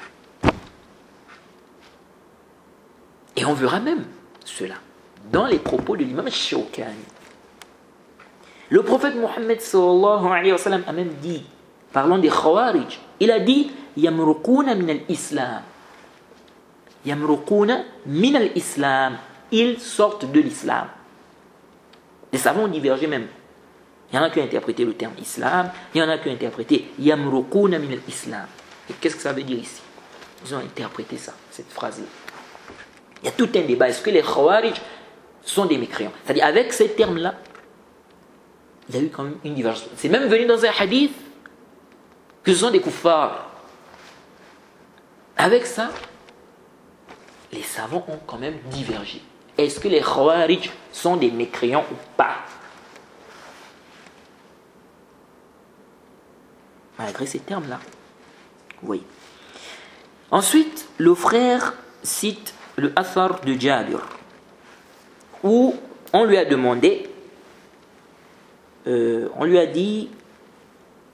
Et on verra même cela dans les propos de l'imam Shawkani. Le prophète Mohammed sallallahu alayhi wa sallam a même dit, parlant des Khawarij, il a dit Yamruquna min al-Islam. Yamruquna min al-Islam. Ils sortent de l'islam. Les savants ont divergé même. Il y en a qui ont interprété le terme islam, il y en a qui ont interprété Yamruquna min al-Islam. Et qu'est-ce que ça veut dire ici? Ils ont interprété ça, cette phrase-là. Il y a tout un débat. Est-ce que les Khawarij sont des mécréants? C'est-à-dire, avec ces termes-là, il y a eu quand même une divergence. C'est même venu dans un hadith que ce sont des kuffars. Avec ça, les savants ont quand même divergé. Est-ce que les Khawarij sont des mécréants ou pas? Malgré ces termes-là. Oui. Ensuite, le frère cite le Athar de Jabir, où on lui a demandé, on lui a dit,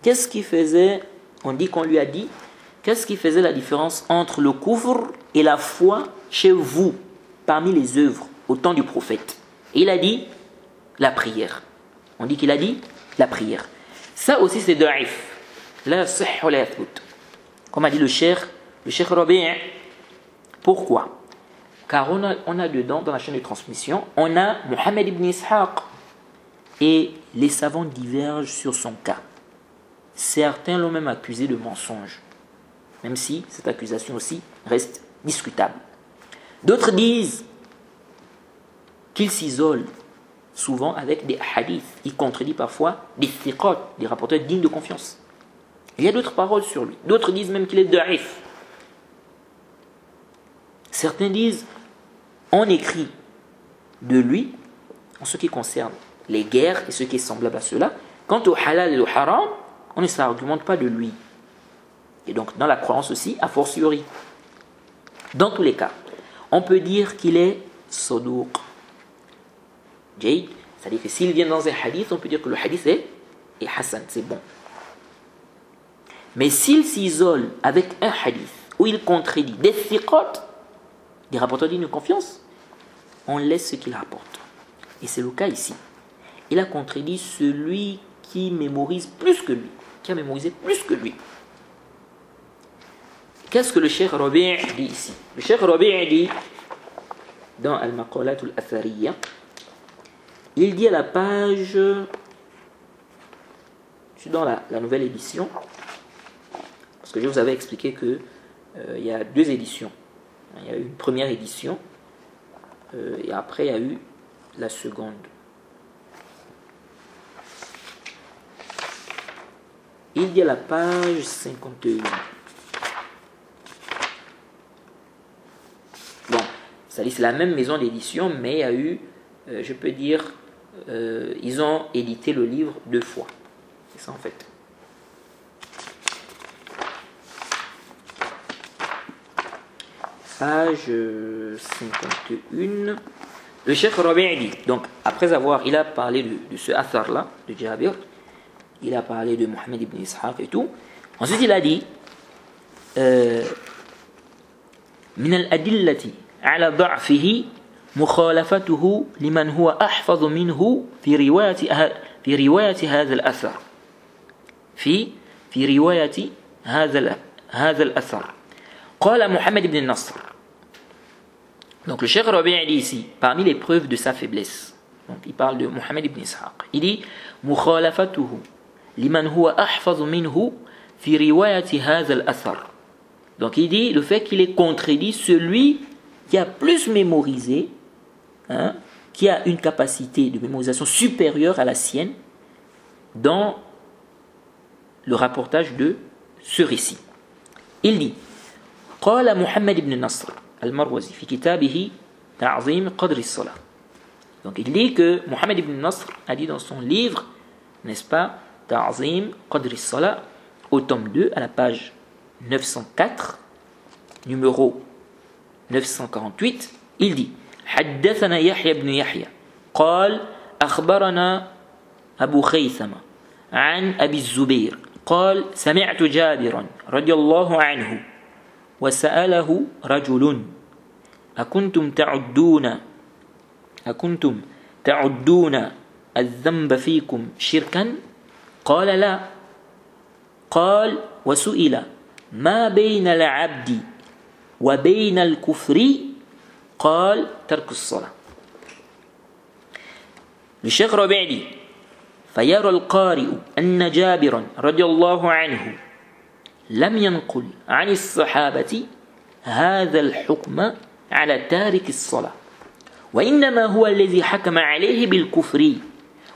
qu'est-ce qui faisait, on dit qu'on lui a dit, qu'est-ce qui faisait la différence entre le kufr et la foi chez vous, parmi les œuvres, au temps du prophète? Et il a dit, la prière. On dit qu'il a dit, la prière. Ça aussi c'est da'if. La sih wa la yathbut. Comme a dit le cheikh Rabi'. Pourquoi? Car on a dedans, dans la chaîne de transmission, on a Muhammad ibn Ishaq. Et les savants divergent sur son cas. Certains l'ont même accusé de mensonge, même si cette accusation aussi reste discutable. D'autres disent qu'il s'isole souvent avec des hadiths. Il contredit parfois des thiqat, des rapporteurs dignes de confiance. Il y a d'autres paroles sur lui. D'autres disent même qu'il est da'if. Certains disent, on écrit de lui, en ce qui concerne les guerres et ce qui est semblable à cela. Quant au halal et au haram, on ne s'argumente pas de lui. Et donc, dans la croyance aussi, a fortiori. Dans tous les cas, on peut dire qu'il est saduq. C'est-à-dire que s'il vient dans un hadith, on peut dire que le hadith est hassan, c'est bon. Mais s'il s'isole avec un hadith où il contredit des thiqat, des rapporteurs dignes de confiance, on laisse ce qu'il rapporte. Et c'est le cas ici. Il a contredit celui qui mémorise plus que lui, qui a mémorisé plus que lui. Qu'est-ce que le Cheikh Rabi' dit ici? Le Cheikh Rabi' dit dans Al-Maqalat Al-Athariya, il dit à la page, je suis dans la nouvelle édition, parce que je vous avais expliqué que il y a deux éditions. Il y a eu une première édition et après il y a eu la seconde. Il dit à la page 51. Bon, c'est la même maison d'édition, mais il y a eu, je peux dire, ils ont édité le livre 2 fois. C'est ça en fait. Page 51. Le Cheikh Rabi' dit, donc après avoir, il a parlé de ce athar là, de Jabir, il a parlé de Mohammed ibn Ishaq et tout. Ensuite il a dit من الأدلة على ضعفه مخالفته لمن هو أحفظ منه في رواية هذا الأثر في رواية هذا الأثر قال محمد بن النصر. Donc le Cheikh Rabi' dit ici, parmi les preuves de sa faiblesse, donc il parle de Mohammed ibn Ishaq, il dit مخالفته لمن هو أحفظ منه في رواية هذا الأثر. Donc il dit le fait qu'il ait contredit celui qui a plus mémorisé, qui a une capacité de mémorisation supérieure à la sienne dans le rapportage de ce récit. Il dit قال محمد بن النصر المروزي في كتابه تعظيم قدر الصلاة. Donc il dit que Mohammed ibn Nasr a dit dans son livre, n'est-ce pas, تعظيم قدر الصلاة, au tome 2 à la page 904, numéro 948, il dit حدثنا يحيى بن يحيى قال أخبرنا أبو خيثمة عن أبي الزبير قال سمعت جابرا رضي الله عنه وسأله رجل أكنتم تعدون الذنب فيكم شركا قال لا قال وسئل ما بين العبد وبين الكفر قال ترك الصلاة. للشيخ ربيع dit فيرى القارئ أن جابرا رضي الله عنه لم ينقل عن الصحابة هذا الحكم على تارك الصلاة، وإنما هو الذي حكم عليه بالكفر،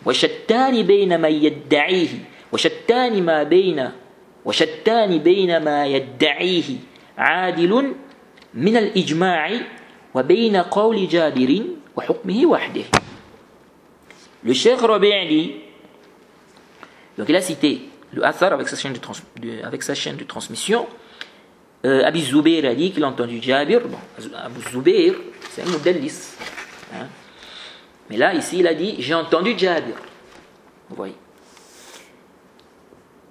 وشتان بين ما يدعيه وشتان بين ما يدعيه عادل من الإجماع وبين قول جابر وحكمه وحده. Le Cheikh Rabi' dit, donc il a cité le Athar avec sa chaîne de transmission. Abi Zubayr a dit qu'il a entendu Jabir. Bon, Abu Zubayr, c'est un mudallis. Mais là, ici, il a dit j'ai entendu Jabir. Vous voyez.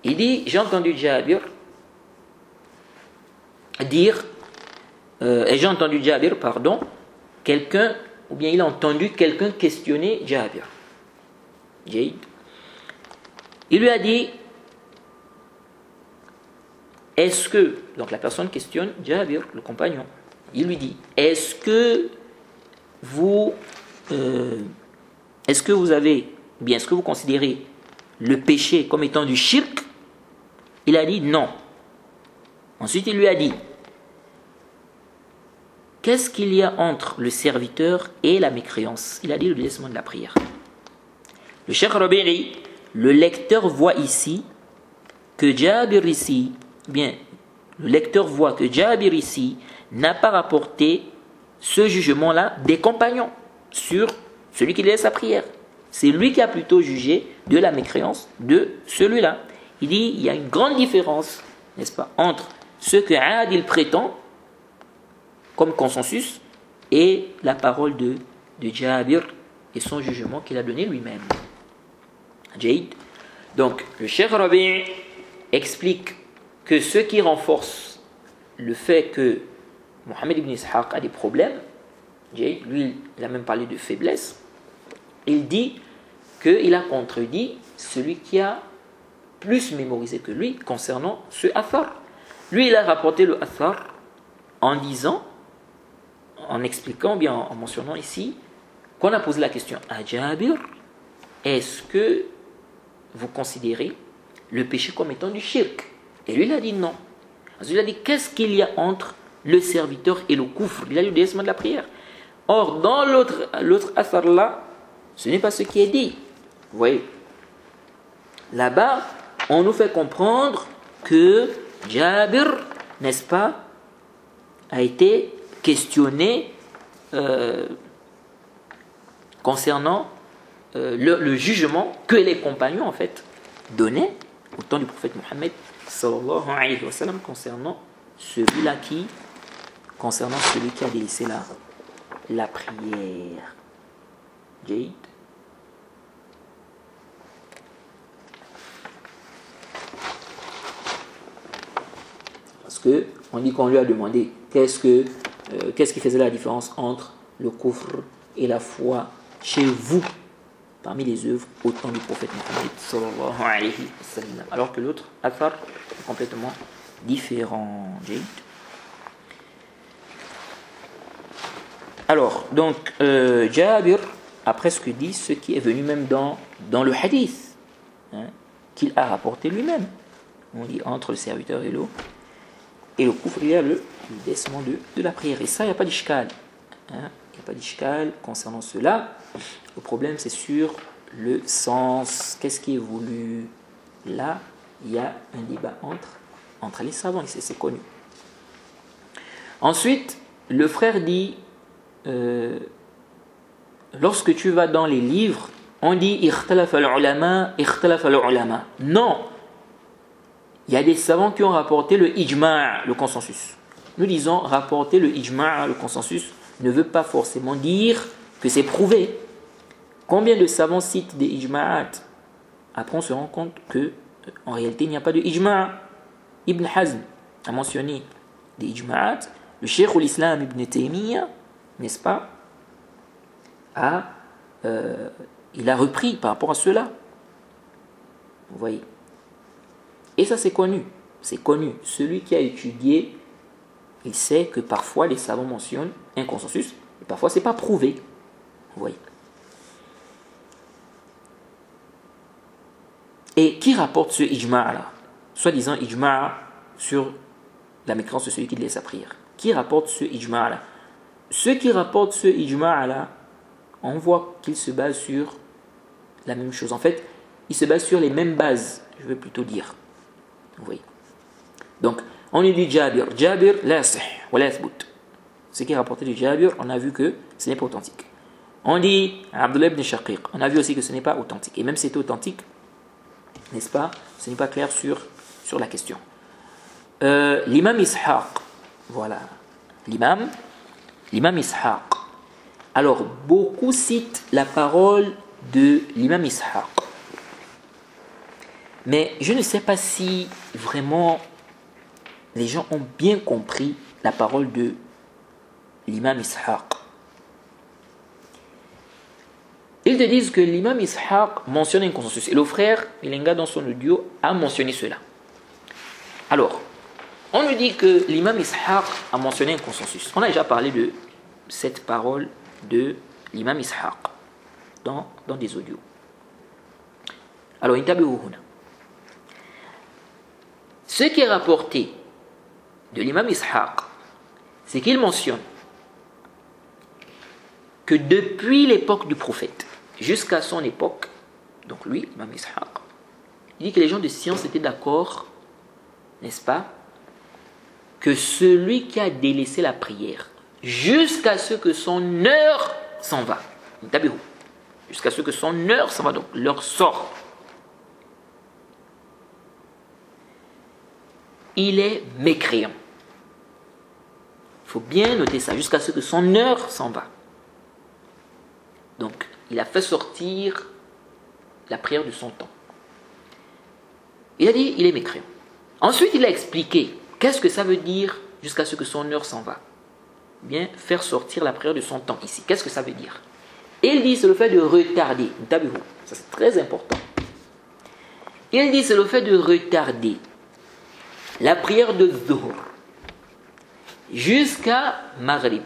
Il dit j'ai entendu Jabir dire, quelqu'un, ou bien il a entendu quelqu'un questionner Jabir. Il lui a dit est-ce que, donc la personne questionne Jabir, le compagnon, il lui dit est-ce que vous considérez le péché comme étant du shirk? Il a dit non. Ensuite il lui a dit qu'est-ce qu'il y a entre le serviteur et la mécréance? Il a dit le délaissement de la prière. Le Cheikh Rabi'i, le lecteur voit ici que Jabir ici, bien, le lecteur voit que Jabir ici n'a pas rapporté ce jugement-là des compagnons sur celui qui laisse sa prière. C'est lui qui a plutôt jugé de la mécréance de celui-là. Il dit il y a une grande différence, n'est-ce pas, entre ce que Adil prétend comme consensus et la parole de Jabir et son jugement qu'il a donné lui-même. Jaïd. Donc, le Cheikh Rabi' explique que ce qui renforce le fait que Mohammed ibn Ishaq a des problèmes, Jaïd, lui, il a même parlé de faiblesse, il dit qu'il a contredit celui qui a plus mémorisé que lui concernant ce athar. Lui, il a rapporté le athar en disant, en expliquant, bien en mentionnant ici, qu'on a posé la question à Jabir, est-ce que vous considérez le péché comme étant du shirk? Et lui, il a dit non. Il a dit, qu'est-ce qu'il y a entre le serviteur et le kufr? Il a dit le délaissement de la prière. Or, dans l'autre athar là, ce n'est pas ce qui est dit. Vous voyez, là-bas, on nous fait comprendre que Jabir, n'est-ce pas, a été questionné concernant le jugement que les compagnons en fait donnaient au temps du prophète Mohammed sallallahu alayhi wa sallam concernant celui qui a délaissé la prière. Jaïd. Parce que on dit qu'on lui a demandé qu'est-ce qui faisait la différence entre le kufr et la foi chez vous parmi les œuvres au temps du prophète Mohammed sallallahu alayhi wa sallam, alors que l'autre athar est complètement différent. Alors, donc, Jabir a presque dit ce qui est venu même dans le hadith, hein, qu'il a rapporté lui-même. On dit entre le serviteur et le kufr, il y a le délaissement de la prière. Et ça, il n'y a pas d'ishkal. Il n'y a pas d'ishkal concernant cela. Le problème, c'est sur le sens. Qu'est-ce qui est voulu? Là, il y a un débat entre les savants. C'est connu. Ensuite, le frère dit, lorsque tu vas dans les livres, on dit « Ikhtalaf al-ulama, ikhtalaf al-ulama ». Non. Il y a des savants qui ont rapporté le ijma', le consensus. Nous disons rapporter le ijma', le consensus, ne veut pas forcément dire que c'est prouvé. Combien de savants citent des ijma'at? Après, on se rend compte que en réalité, il n'y a pas de ijma'. Ibn Hazm a mentionné des ijma'at. Le Cheikh l'Islam Ibn Taymiyyah, n'est-ce pas, il a repris par rapport à cela. Vous voyez. Et ça, c'est connu. C'est connu. Celui qui a étudié, il sait que parfois les savants mentionnent un consensus, et parfois ce n'est pas prouvé. Vous voyez. Et qui rapporte ce ijma'-là? Soi-disant ijma' sur la mécréance de celui qui laisse sa prière. Qui rapporte ce ijma'-là? Ceux qui rapportent ce ijma'-là, on voit qu'ils se basent sur la même chose. En fait, ils se basent sur les mêmes bases, je veux plutôt dire. Vous voyez. Donc, on dit Jabir. Jabir, la sih, wa la yathbut. Ce qui est rapporté de Jabir, on a vu que ce n'est pas authentique. On dit Abdullah ibn Shaqiq. On a vu aussi que ce n'est pas authentique. Et même si c'est authentique, n'est-ce pas, ce n'est pas clair sur la question. L'imam Ishaq, voilà. L'imam Ishaq. Alors, beaucoup citent la parole de l'imam Ishaq. Mais je ne sais pas si vraiment les gens ont bien compris la parole de l'imam Ishaq. Ils te disent que l'imam Ishaq mentionne un consensus. Et le frère Ilenga dans son audio a mentionné cela. Alors, on nous dit que l'imam Ishaq a mentionné un consensus. On a déjà parlé de cette parole de l'imam Ishaq dans des audios. Alors, ce qui est rapporté de l'imam Ishaq, c'est qu'il mentionne que depuis l'époque du prophète jusqu'à son époque, donc lui, Imam Ishaq, il dit que les gens de science étaient d'accord, n'est-ce pas, que celui qui a délaissé la prière jusqu'à ce que son heure s'en va, jusqu'à ce que son heure s'en va, donc l'heure sort, il est mécréant. Il faut bien noter ça, jusqu'à ce que son heure s'en va. Donc, il a fait sortir la prière de son temps. Il a dit, il est mécréant. Ensuite, il a expliqué, qu'est-ce que ça veut dire jusqu'à ce que son heure s'en va? Bien, faire sortir la prière de son temps ici. Qu'est-ce que ça veut dire? Il dit, c'est le fait de retarder. Ça, c'est très important. Il dit, c'est le fait de retarder la prière de Zuhr jusqu'à Maghrib.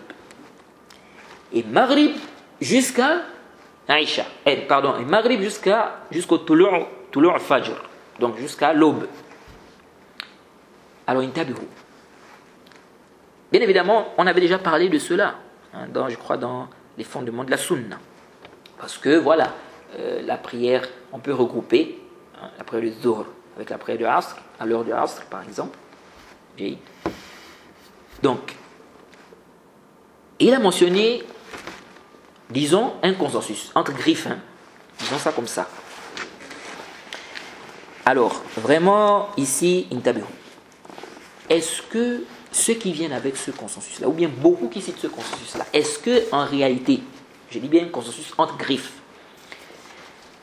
Et Maghrib jusqu'à Aïcha. Et Maghrib jusqu'au Tulu' Fajr. Donc jusqu'à l'aube. Alors, bien évidemment, on avait déjà parlé de cela, je crois dans les fondements de la Sunna. Parce que voilà, la prière, on peut regrouper la prière du Zuhr avec la prière du Asr, à l'heure du Asr par exemple. Donc, il a mentionné, disons, un consensus entre griffes, disons ça comme ça. Alors, vraiment, ici, est-ce que ceux qui viennent avec ce consensus-là, ou bien beaucoup qui citent ce consensus-là, est-ce qu'en réalité, je dis bien un consensus entre griffes,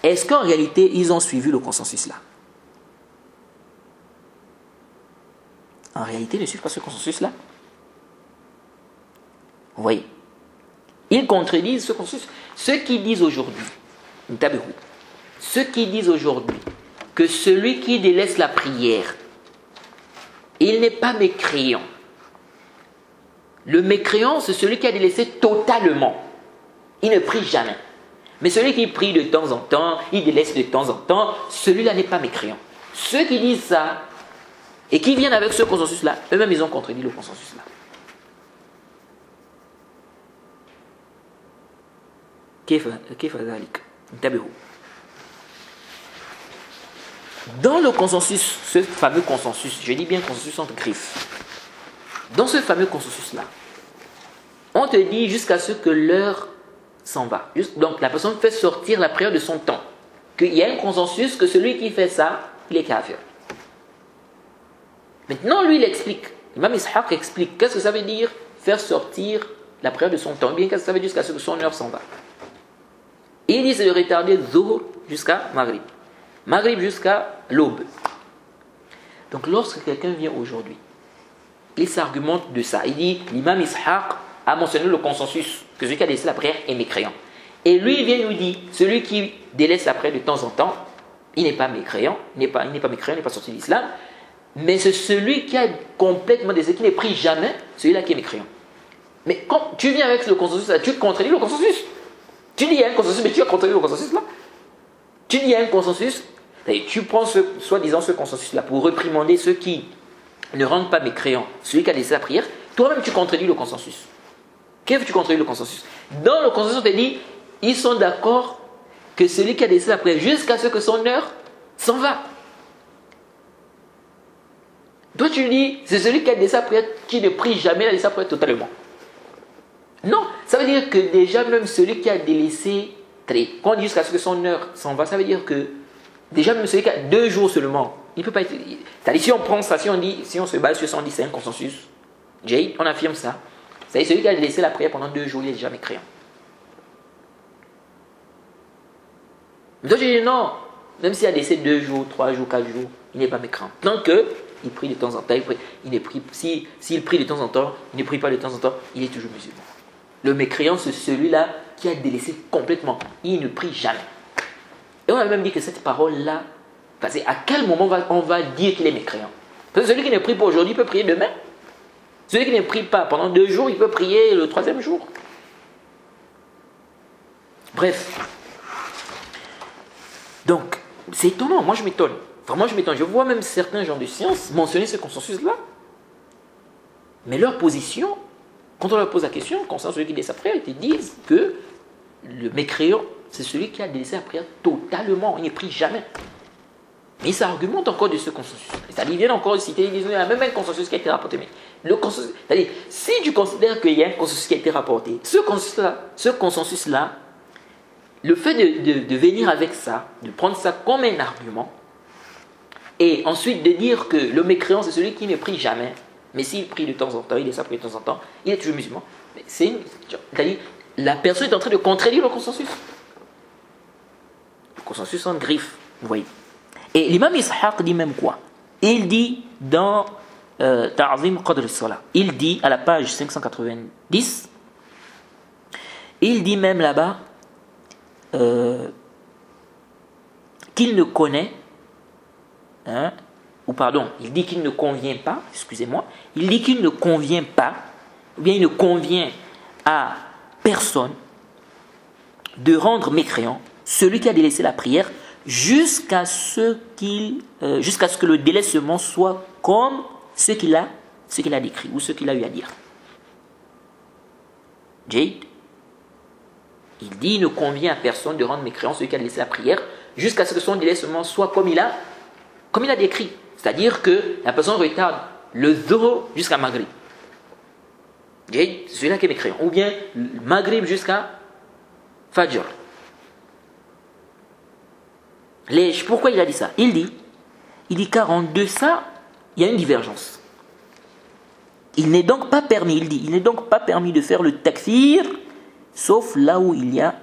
est-ce qu'en réalité, ils ont suivi le consensus-là? En réalité, ils ne suivent pas ce consensus-là. Vous voyez? Ils contredisent ce consensus. Ceux qui disent aujourd'hui, que celui qui délaisse la prière, il n'est pas mécréant. Le mécréant, c'est celui qui a délaissé totalement. Il ne prie jamais. Mais celui qui prie de temps en temps, il délaisse de temps en temps, celui-là n'est pas mécréant. Ceux qui disent ça, et qui viennent avec ce consensus-là, eux-mêmes, ils ont contredit le consensus-là. Dans le consensus, ce fameux consensus, je dis bien consensus entre griffes, dans ce fameux consensus-là, on te dit jusqu'à ce que l'heure s'en va. Donc la personne fait sortir la prière de son temps. Qu'il y a un consensus que celui qui fait ça, il est kafir. Maintenant, lui, il explique. Imam Ishaq explique. Qu'est-ce que ça veut dire faire sortir la prière de son temps? Bien, qu'est-ce que ça veut dire jusqu'à ce que son heure s'en va? Il dit c'est de retarder Zuhr jusqu'à Maghrib. Maghrib jusqu'à l'aube. Donc, lorsque quelqu'un vient aujourd'hui, il s'argumente de ça. Il dit, l'imam Ishaq a mentionné le consensus que celui qui a délaissé la prière est mécréant. Et lui, il vient nous dire, celui qui délaisse la prière de temps en temps, il n'est pas mécréant, il n'est pas mécréant, il n'est pas sorti de l'islam, mais c'est celui qui a complètement délaissé, qui ne prie jamais, celui-là qui est mécréant. Mais quand tu viens avec le consensus, là, tu contredis le consensus. Tu dis il y a un consensus, mais tu as contredit le consensus là. Tu dis il y a un consensus, tu prends soi-disant ce consensus-là pour réprimander ceux qui ne rendent pas mécréants, celui qui a délaissé la prière, toi-même tu contredis le consensus. Qu'est-ce que tu contredis le consensus? Dans le consensus, on te dit, ils sont d'accord que celui qui a délaissé la prière jusqu'à ce que son heure s'en va. Toi tu dis, c'est celui qui a délaissé la prière qui ne prie jamais, il a délaissé la prière totalement. Non, ça veut dire que déjà même celui qui a délaissé, quand on dit jusqu'à ce que son heure s'en va, ça veut dire que déjà même celui qui a 2 jours seulement, il ne peut pas être... C'est-à-dire si on prend ça, si on se base sur ça, on dit c'est un consensus, on affirme ça. C'est-à-dire celui qui a délaissé la prière pendant 2 jours, il est déjà mécréant. Mais toi, je dis non, même s'il a délaissé 2 jours, 3 jours, 4 jours, il n'est pas mécréant. Tant qu'il prie de temps en temps, s'il prie de temps en temps, il ne prie pas de temps en temps, il est toujours musulman. Le mécréant, c'est celui-là qui a délaissé complètement. Il ne prie jamais. Et on a même dit que cette parole-là, à quel moment on va dire qu'il est mécréant? Parce que celui qui ne prie pas aujourd'hui peut prier demain. Celui qui ne prie pas pendant 2 jours, il peut prier le 3e jour. Bref. Donc, c'est étonnant. Moi, je m'étonne. Vraiment, je m'étonne. Je vois même certains gens de science mentionner ce consensus-là. Mais leur position Quand on leur pose la question, concernant celui qui délaisse sa prière, ils te disent que le mécréant, c'est celui qui a délaissé la prière totalement, il n'est pris jamais. Mais ça argumente encore de ce consensus. C'est-à-dire, ils viennent encore citer, ils disent, il y a même un consensus qui a été rapporté. Mais le consensus, c'est-à-dire, si tu considères qu'il y a un consensus qui a été rapporté, ce consensus-là, le fait de venir avec ça, de prendre ça comme un argument, et ensuite de dire que le mécréant, c'est celui qui ne prie jamais, mais s'il prie de temps en temps, il est ça prie de temps en temps, il est toujours musulman. C'est-à-dire, la personne est en train de contredire le consensus. Le consensus en griffe, vous voyez. Et l'imam Ishaq dit même quoi? Il dit dans Ta'zim Qadr al-Salah, il dit à la page 590, il dit même là-bas qu'il ne connaît, ou pardon, il dit qu'il ne convient pas, excusez-moi, il dit qu'il ne convient pas, ou bien il ne convient à personne de rendre mécréant celui qui a délaissé la prière jusqu'à ce que le délaissement soit comme ce qu'il a décrit ou ce qu'il a eu à dire. Jade, il dit il ne convient à personne de rendre mécréant celui qui a délaissé la prière jusqu'à ce que son délaissement soit comme il a décrit. C'est-à-dire que la personne retarde le Zuhr jusqu'à Maghrib. Jade, c'est celui-là qui est mécréant. Ou bien Maghrib jusqu'à Fajr. Pourquoi il a dit ça? Il dit car en deçà, il y a une divergence. Il n'est donc pas permis, il n'est donc pas permis de faire le takfir, sauf là où il y a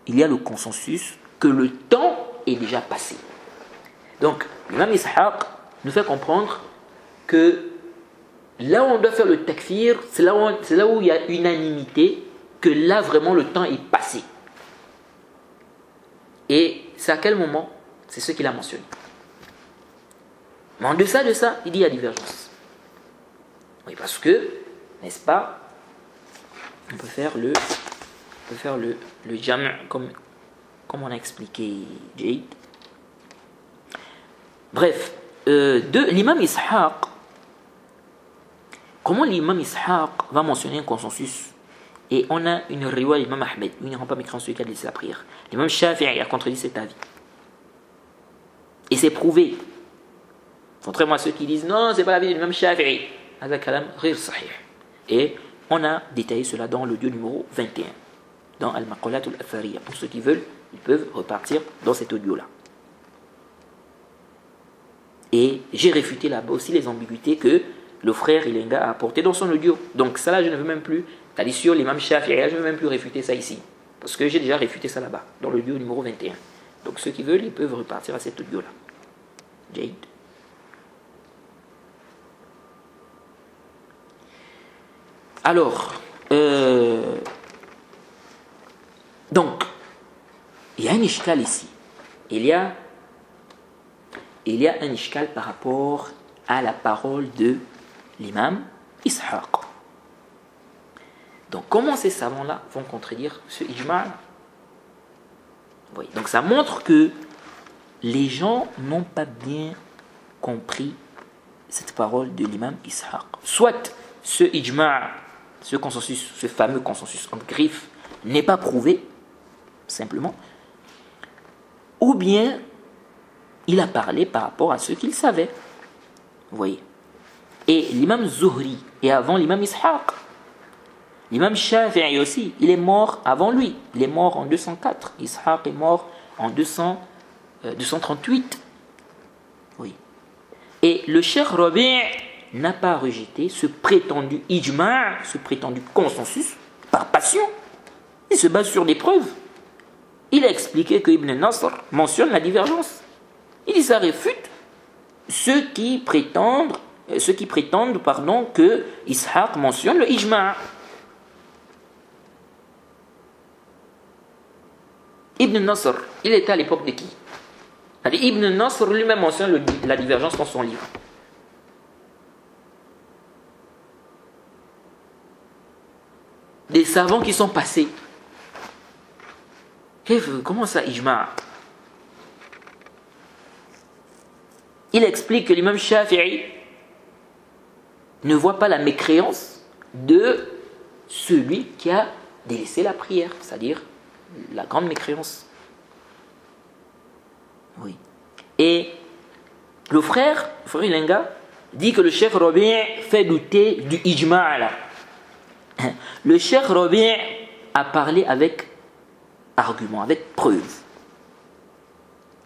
le consensus que le temps est déjà passé. Donc, l'imam Ishaq nous fait comprendre que là où on doit faire le takfir, c'est là où il y a unanimité, que là vraiment le temps est passé. Et c'est à quel moment? C'est ce qu'il a mentionné. Mais en deçà de ça, il dit il y a divergence. Oui, parce que, n'est-ce pas, on peut faire le jam' comme on a expliqué Jade. Bref, de l'imam Ishaq, comment l'imam Ishaq va mentionner un consensus? Et on a une riwaya de l'imam Ahmed, il ne rend pas mécréant celui qui a laissé la prière. L'imam Shafi'i a contredit cet avis. Et c'est prouvé. Contrairement à ceux qui disent non, c'est pas l'avis de l'imam Shafi'i. Et on a détaillé cela dans l'audio numéro 21, dans Al-Maqalat al-Athariya. Pour ceux qui veulent, ils peuvent repartir dans cet audio-là. Et j'ai réfuté là-bas aussi les ambiguïtés que le frère Ilenga a apportées dans son audio. Donc ça là, je ne veux même plus. C'est-à-dire sur l'imam Shafi'i, je ne veux même plus réfuter ça ici. Parce que j'ai déjà réfuté ça là-bas, dans l'audio numéro 21. Donc ceux qui veulent, ils peuvent repartir à cet audio-là. Jade. Alors, donc, il y a un ishkal ici. Il y a un ishkal par rapport à la parole de l'imam Ishaq. Donc, comment ces savants-là vont contredire ce ijma'? Oui. Donc, ça montre que les gens n'ont pas bien compris cette parole de l'imam Ishaq. Soit ce ijma', ce consensus, ce fameux consensus en griffe, n'est pas prouvé, simplement, ou bien il a parlé par rapport à ce qu'il savait. Vous voyez. Et l'imam Zuhri est avant l'imam Ishaq. L'imam Shafi'i aussi, il est mort avant lui. Il est mort en 204. Ishaq est mort en 238. Oui. Et le Cheikh Rabi' n'a pas rejeté ce prétendu ijma', ce prétendu consensus, par passion. Il se base sur des preuves. Il a expliqué que Ibn Nasr mentionne la divergence. Il dit ça réfute ceux qui prétendent que Ishaq mentionne le ijma'. Ibn Nasr, il était à l'époque de qui? Ibn Nasr lui-même mentionne la divergence dans son livre. Des savants qui sont passés. Comment ça, ijma'? Il explique que l'imam Shafi'i ne voit pas la mécréance de celui qui a délaissé la prière, c'est-à-dire la grande mécréance. Oui. Et le frère Ilenga dit que le Cheikh Rabi' fait douter du ijma' là. Le Cheikh Rabi' a parlé avec argument, avec preuve.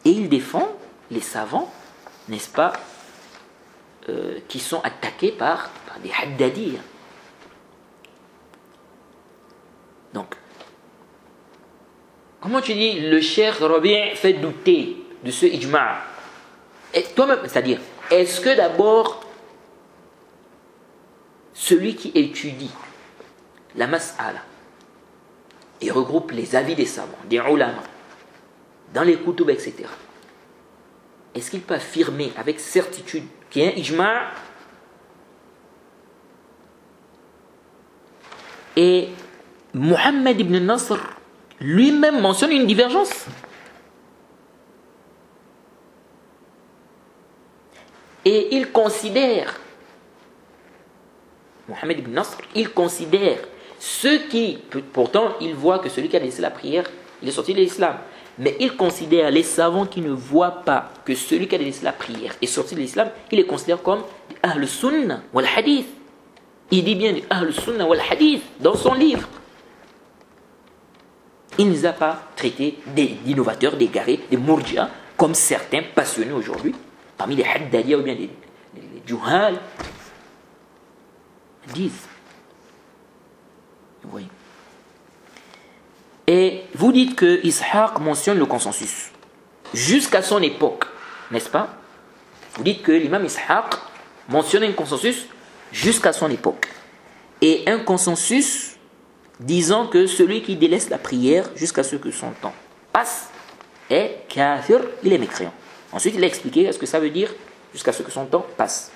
Et il défend les savants, n'est-ce pas, qui sont attaqués par des haddadis. Donc, comment tu dis le Cheikh Rabi' fait douter de ce ijma'? Et toi-même, c'est-à-dire, est-ce que d'abord, celui qui étudie la mas'ala et regroupe les avis des savants, des ulama, dans les kutub, etc., est-ce qu'il peut affirmer avec certitude qu'il y a un ijma'? Et Mohammed ibn Nasr lui-même mentionne une divergence. Et il considère, Mohammed ibn Nasr, il considère ceux qui, pourtant il voit que celui qui a laissé la prière, il est sorti de l'islam. Mais il considère les savants qui ne voient pas que celui qui a laissé la prière est sorti de l'islam, il les considère comme Ahl Sunnah wal Hadith. Il dit bien Ahl Sunnah wal Hadith dans son livre. Il ne les a pas traités d'innovateurs, d'égarés, des murji'a, comme certains passionnés aujourd'hui, parmi les haddadiyya ou bien les juhal, disent. Oui. Et vous dites que Ishaq mentionne le consensus jusqu'à son époque, n'est-ce pas? Vous dites que l'imam Ishaq mentionne un consensus jusqu'à son époque. Et un consensus disant que celui qui délaisse la prière jusqu'à ce que son temps passe est kafir, il est mécréant. Ensuite, il a expliqué ce que ça veut dire jusqu'à ce que son temps passe.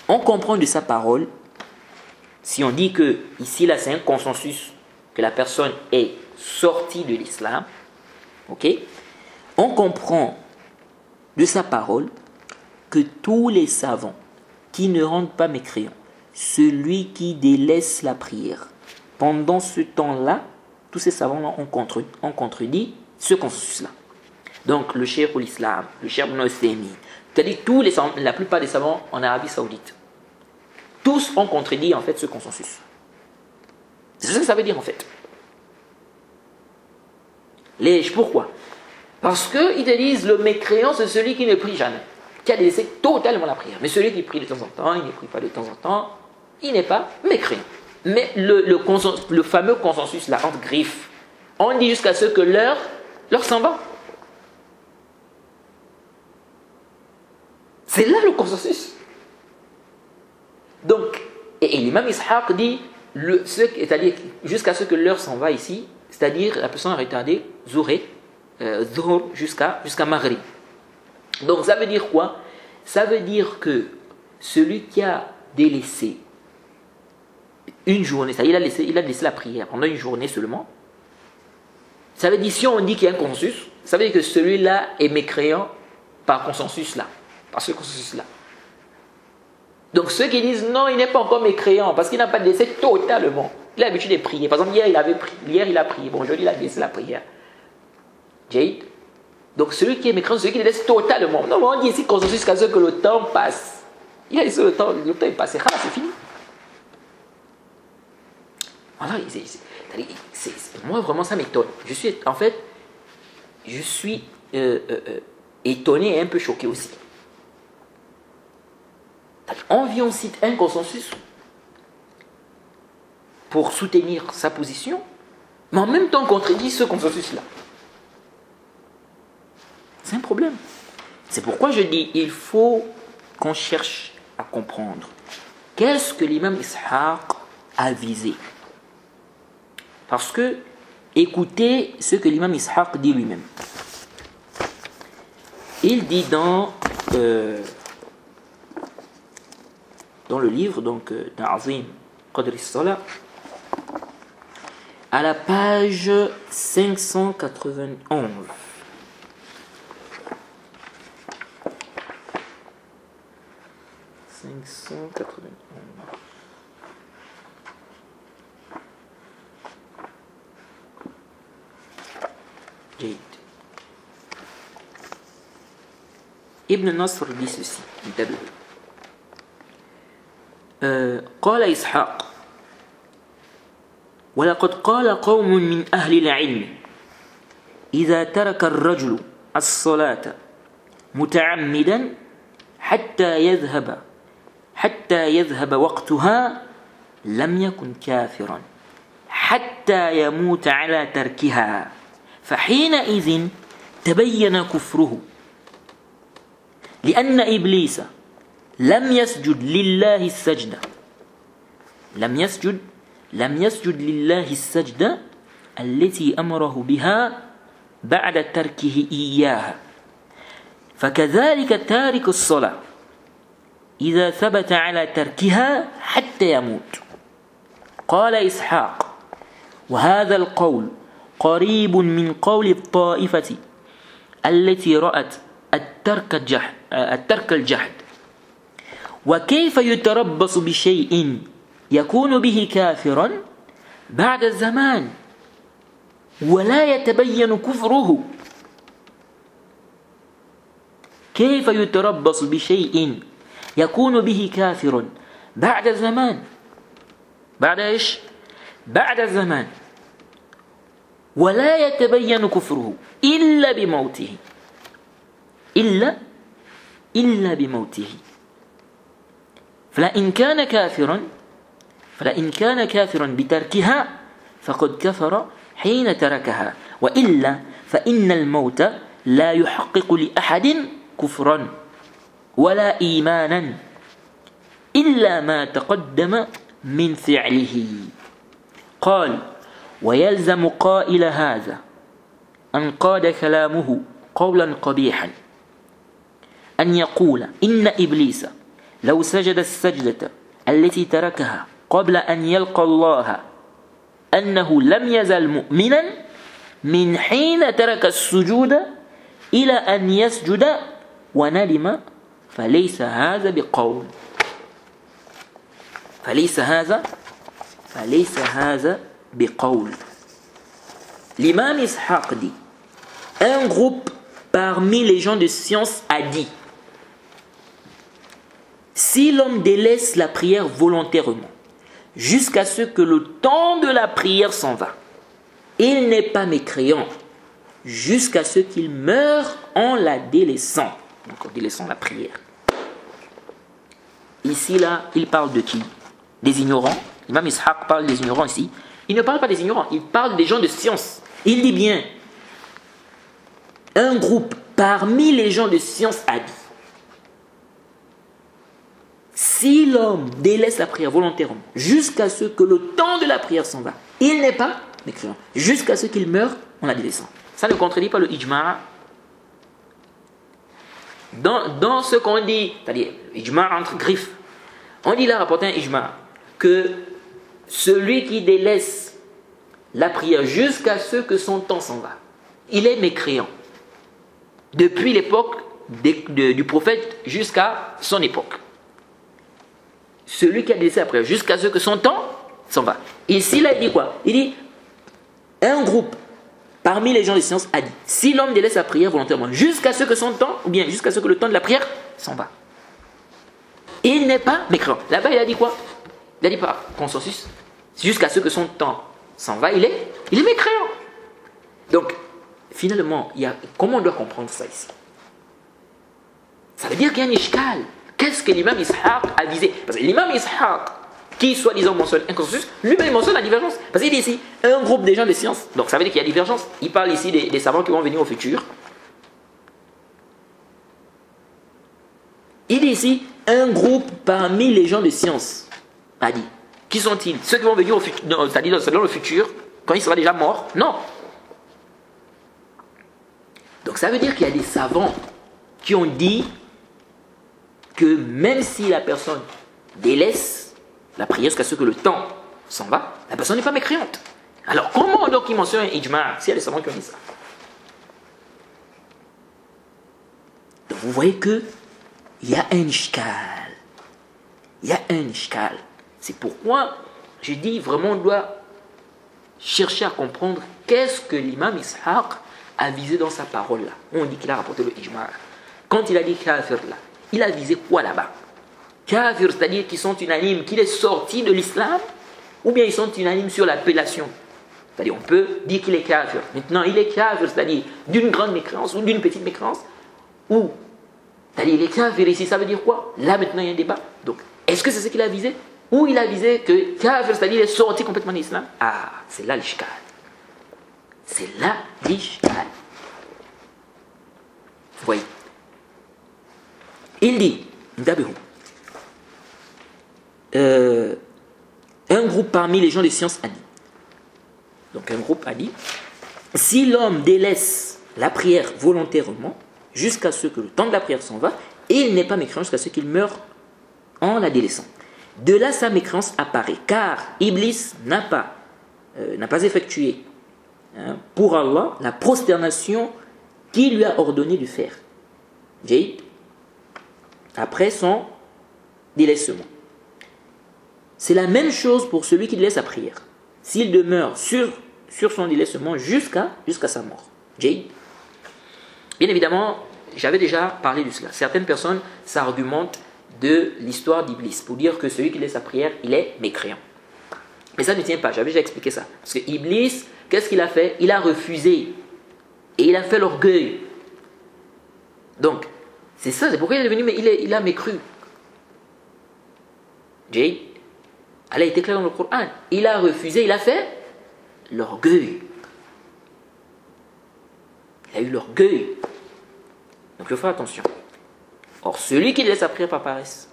On comprend de sa parole, si on dit que ici, là, c'est un consensus, que la personne est sortie de l'islam, ok? On comprend de sa parole que tous les savants qui ne rendent pas mécréants, celui qui délaisse la prière, pendant ce temps-là, tous ces savants-là ont contredit ce consensus-là. Donc, le Cheikh l'Islam, le Cheikh Ibn Uthaymin, c'est-à-dire la plupart des savants en Arabie Saoudite, tous ont contredit en fait ce consensus. C'est ce que ça veut dire en fait. Pourquoi? Parce qu'ils te disent le mécréant c'est celui qui ne prie jamais, qui a délaissé totalement la prière. Mais celui qui prie de temps en temps, il ne prie pas de temps en temps, il n'est pas mécréant. Mais le fameux consensus là, entre griffes, on dit jusqu'à ce que l'heure s'en va. C'est là le consensus. Donc, et l'imam Ishaq dit, c'est-à-dire jusqu'à ce que l'heure s'en va ici, c'est-à-dire la personne a retardé Zuhr jusqu'à Maghrib. Donc ça veut dire quoi? Ça veut dire que celui qui a délaissé une journée, c'est-à-dire il a délaissé la prière pendant une journée seulement, ça veut dire, si on dit qu'il y a un consensus, ça veut dire que celui-là est mécréant par consensus là, par ce consensus là. Donc ceux qui disent non, il n'est pas encore mécréant parce qu'il n'a pas délaissé totalement. Il a l'habitude de prier. Par exemple, hier il a prié. Bon, aujourd'hui il a délaissé la prière. Jade. Donc celui qui est mécréant, celui qui délaisse totalement. Non, on dit ici consensus jusqu'à ce que le temps passe. Il a laissé le temps est passé. Ah, c'est fini. Voilà, moi vraiment ça m'étonne. Je suis étonné et un peu choqué aussi. On vient, on cite un consensus pour soutenir sa position, mais en même temps on contredit ce consensus-là. C'est un problème. C'est pourquoi je dis, il faut qu'on cherche à comprendre qu'est-ce que l'imam Ishaq a visé. Parce que, écoutez ce que l'imam Ishaq dit lui-même. Il dit dans le livre donc d'Azim Qadr as-Salah, à la page 591. جيد. ابن نصر dit ceci, انتبهوا. قال إسحاق: ولقد قال قوم من أهل العلم إذا ترك الرجل الصلاة متعمدا حتى يذهب وقتها لم يكن كافرا حتى يموت على تركها فحينئذ تبين كفره لأن إبليس لم يسجد لله السجدة التي أمره بها بعد تركه إياها فكذلك تارك الصلاة إذا ثبت على تركها حتى يموت. قال إسحاق: وهذا القول قريب من قول الطائفة التي رأت الترك الجحد. وكيف يتربص بشيء يكون به كافرا بعد الزمان ولا يتبين كفره؟ كيف يتربص بشيء يكون به كافر بعد الزمان؟ بعد إيش؟ بعد الزمان ولا يتبين كفره إلا بموته فلئن كان كافرا بتركها فقد كفر حين تركها وإلا فإن الموت لا يحقق لأحد كفرا ولا إيمانا إلا ما تقدم من فعله. قال: ويلزم قائل هذا أن قاد كلامه قولا قبيحا أن يقول إن إبليس لو سجد السجدة التي تركها قبل أن يلقى الله أنه لم يزل مؤمنا من حين ترك السجود إلى أن يسجد وندم فليس هذا بقول. L'imam Ishaq dit: un groupe parmi les gens de science a dit: si l'homme délaisse la prière volontairement jusqu'à ce que le temps de la prière s'en va, il n'est pas mécréant jusqu'à ce qu'il meure en la délaissant. Donc en délaissant la prière. Ici, là, il parle de qui? Des ignorants. L'imam Ishaq parle des ignorants ici. Il ne parle pas des ignorants, il parle des gens de science. Il dit bien: un groupe parmi les gens de science a dit: si l'homme délaisse la prière volontairement jusqu'à ce que le temps de la prière s'en va, il n'est pas mécréant jusqu'à ce qu'il meure en la délaissant. Ça ne contredit pas le ijma'. Dans ce qu'on dit, c'est-à-dire ijma' entre griffes, on dit là, rapporté un ijma' que celui qui délaisse la prière jusqu'à ce que son temps s'en va, il est mécréant. Depuis l'époque du prophète jusqu'à son époque. Celui qui a délaissé la prière jusqu'à ce que son temps s'en va. Ici, là, il dit quoi? Il dit: un groupe parmi les gens de science a dit: si l'homme délaisse la prière volontairement jusqu'à ce que son temps, ou bien jusqu'à ce que le temps de la prière s'en va, il n'est pas mécréant. Là-bas, il a dit quoi? Il a dit par consensus: jusqu'à ce que son temps s'en va, il est mécréant. Donc, finalement, comment on doit comprendre ça ici? Ça veut dire qu'il y a un ishkal. Qu'est-ce que l'imam Ishaq a visé? Parce que l'imam Ishaq, qui soi-disant mentionne un consensus, lui-même mentionne la divergence. Parce qu'il dit ici, un groupe des gens de science. Donc ça veut dire qu'il y a divergence. Il parle ici des savants qui vont venir au futur. Il dit ici, un groupe parmi les gens de science a dit. Qui sont-ils? Ceux qui vont venir au futur, c'est-à-dire dans le futur, quand il sera déjà mort? Non. Donc ça veut dire qu'il y a des savants qui ont dit que même si la personne délaisse la prière jusqu'à ce que le temps s'en va, la personne n'est pas mécréante. Alors comment donc il mentionne un ijma' s'il y a des savants qui ont dit ça? Donc vous voyez que il y a un ishkal. Il y a un ishkal. C'est pourquoi je dis vraiment on doit chercher à comprendre qu'est-ce que l'imam Ishaq a visé dans sa parole là, on dit qu'il a rapporté le ijma'. Quand il a dit kafir là, il a visé quoi là-bas? Kafir, c'est-à-dire qu'ils sont unanimes, qu'il est sorti de l'islam, ou bien ils sont unanimes sur l'appellation. C'est-à-dire on peut dire qu'il est kafir. Maintenant, il est kafir, c'est-à-dire d'une grande mécréance ou d'une petite mécréance, ou, c'est-à-dire il est kafir ici, ça veut dire quoi? Là maintenant il y a un débat. Donc, est-ce que c'est ce qu'il a visé? Ou il a visé que kafir, c'est-à-dire il est sorti complètement de l'islam? Ah, c'est là l'ishkal. C'est là l'ishkal. Vous voyez? Il dit, un groupe parmi les gens des sciences a dit. Donc un groupe a dit, si l'homme délaisse la prière volontairement, jusqu'à ce que le temps de la prière s'en va, et il n'est pas mécréant jusqu'à ce qu'il meure en la délaissant. De là sa mécréance apparaît, car Iblis n'a pas effectué pour Allah la prosternation qu'il lui a ordonné de faire. Après son délaissement. C'est la même chose pour celui qui délaisse sa prière. S'il demeure sur son délaissement jusqu'à sa mort. Bien évidemment, j'avais déjà parlé de cela. Certaines personnes s'argumentent de l'histoire d'Iblis pour dire que celui qui laisse sa prière, il est mécréant. Mais ça ne tient pas, j'avais déjà expliqué ça. Parce que Iblis, qu'est-ce qu'il a fait? Il a refusé. Et il a fait l'orgueil. Donc, c'est ça, c'est pourquoi il est devenu, mais il a mécru. Allah est clair dans le Coran. Il a refusé, il a fait l'orgueil. Il a eu l'orgueil. Donc il faut faire attention. Or, celui qui laisse sa prière par paresse,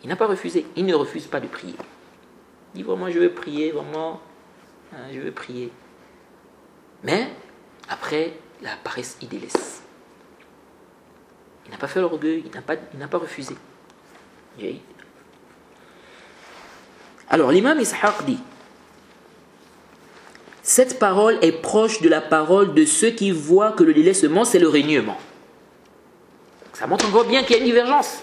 il n'a pas refusé. Il ne refuse pas de prier. Il dit vraiment, je veux prier, vraiment, je veux prier. Mais, après, la paresse, il délaisse. Il n'a pas fait l'orgueil, il n'a pas refusé. Alors, l'imam Ishaq dit, cette parole est proche de la parole de ceux qui voient que le délaissement, c'est le reniement. Ça montre encore bien qu'il y a une divergence.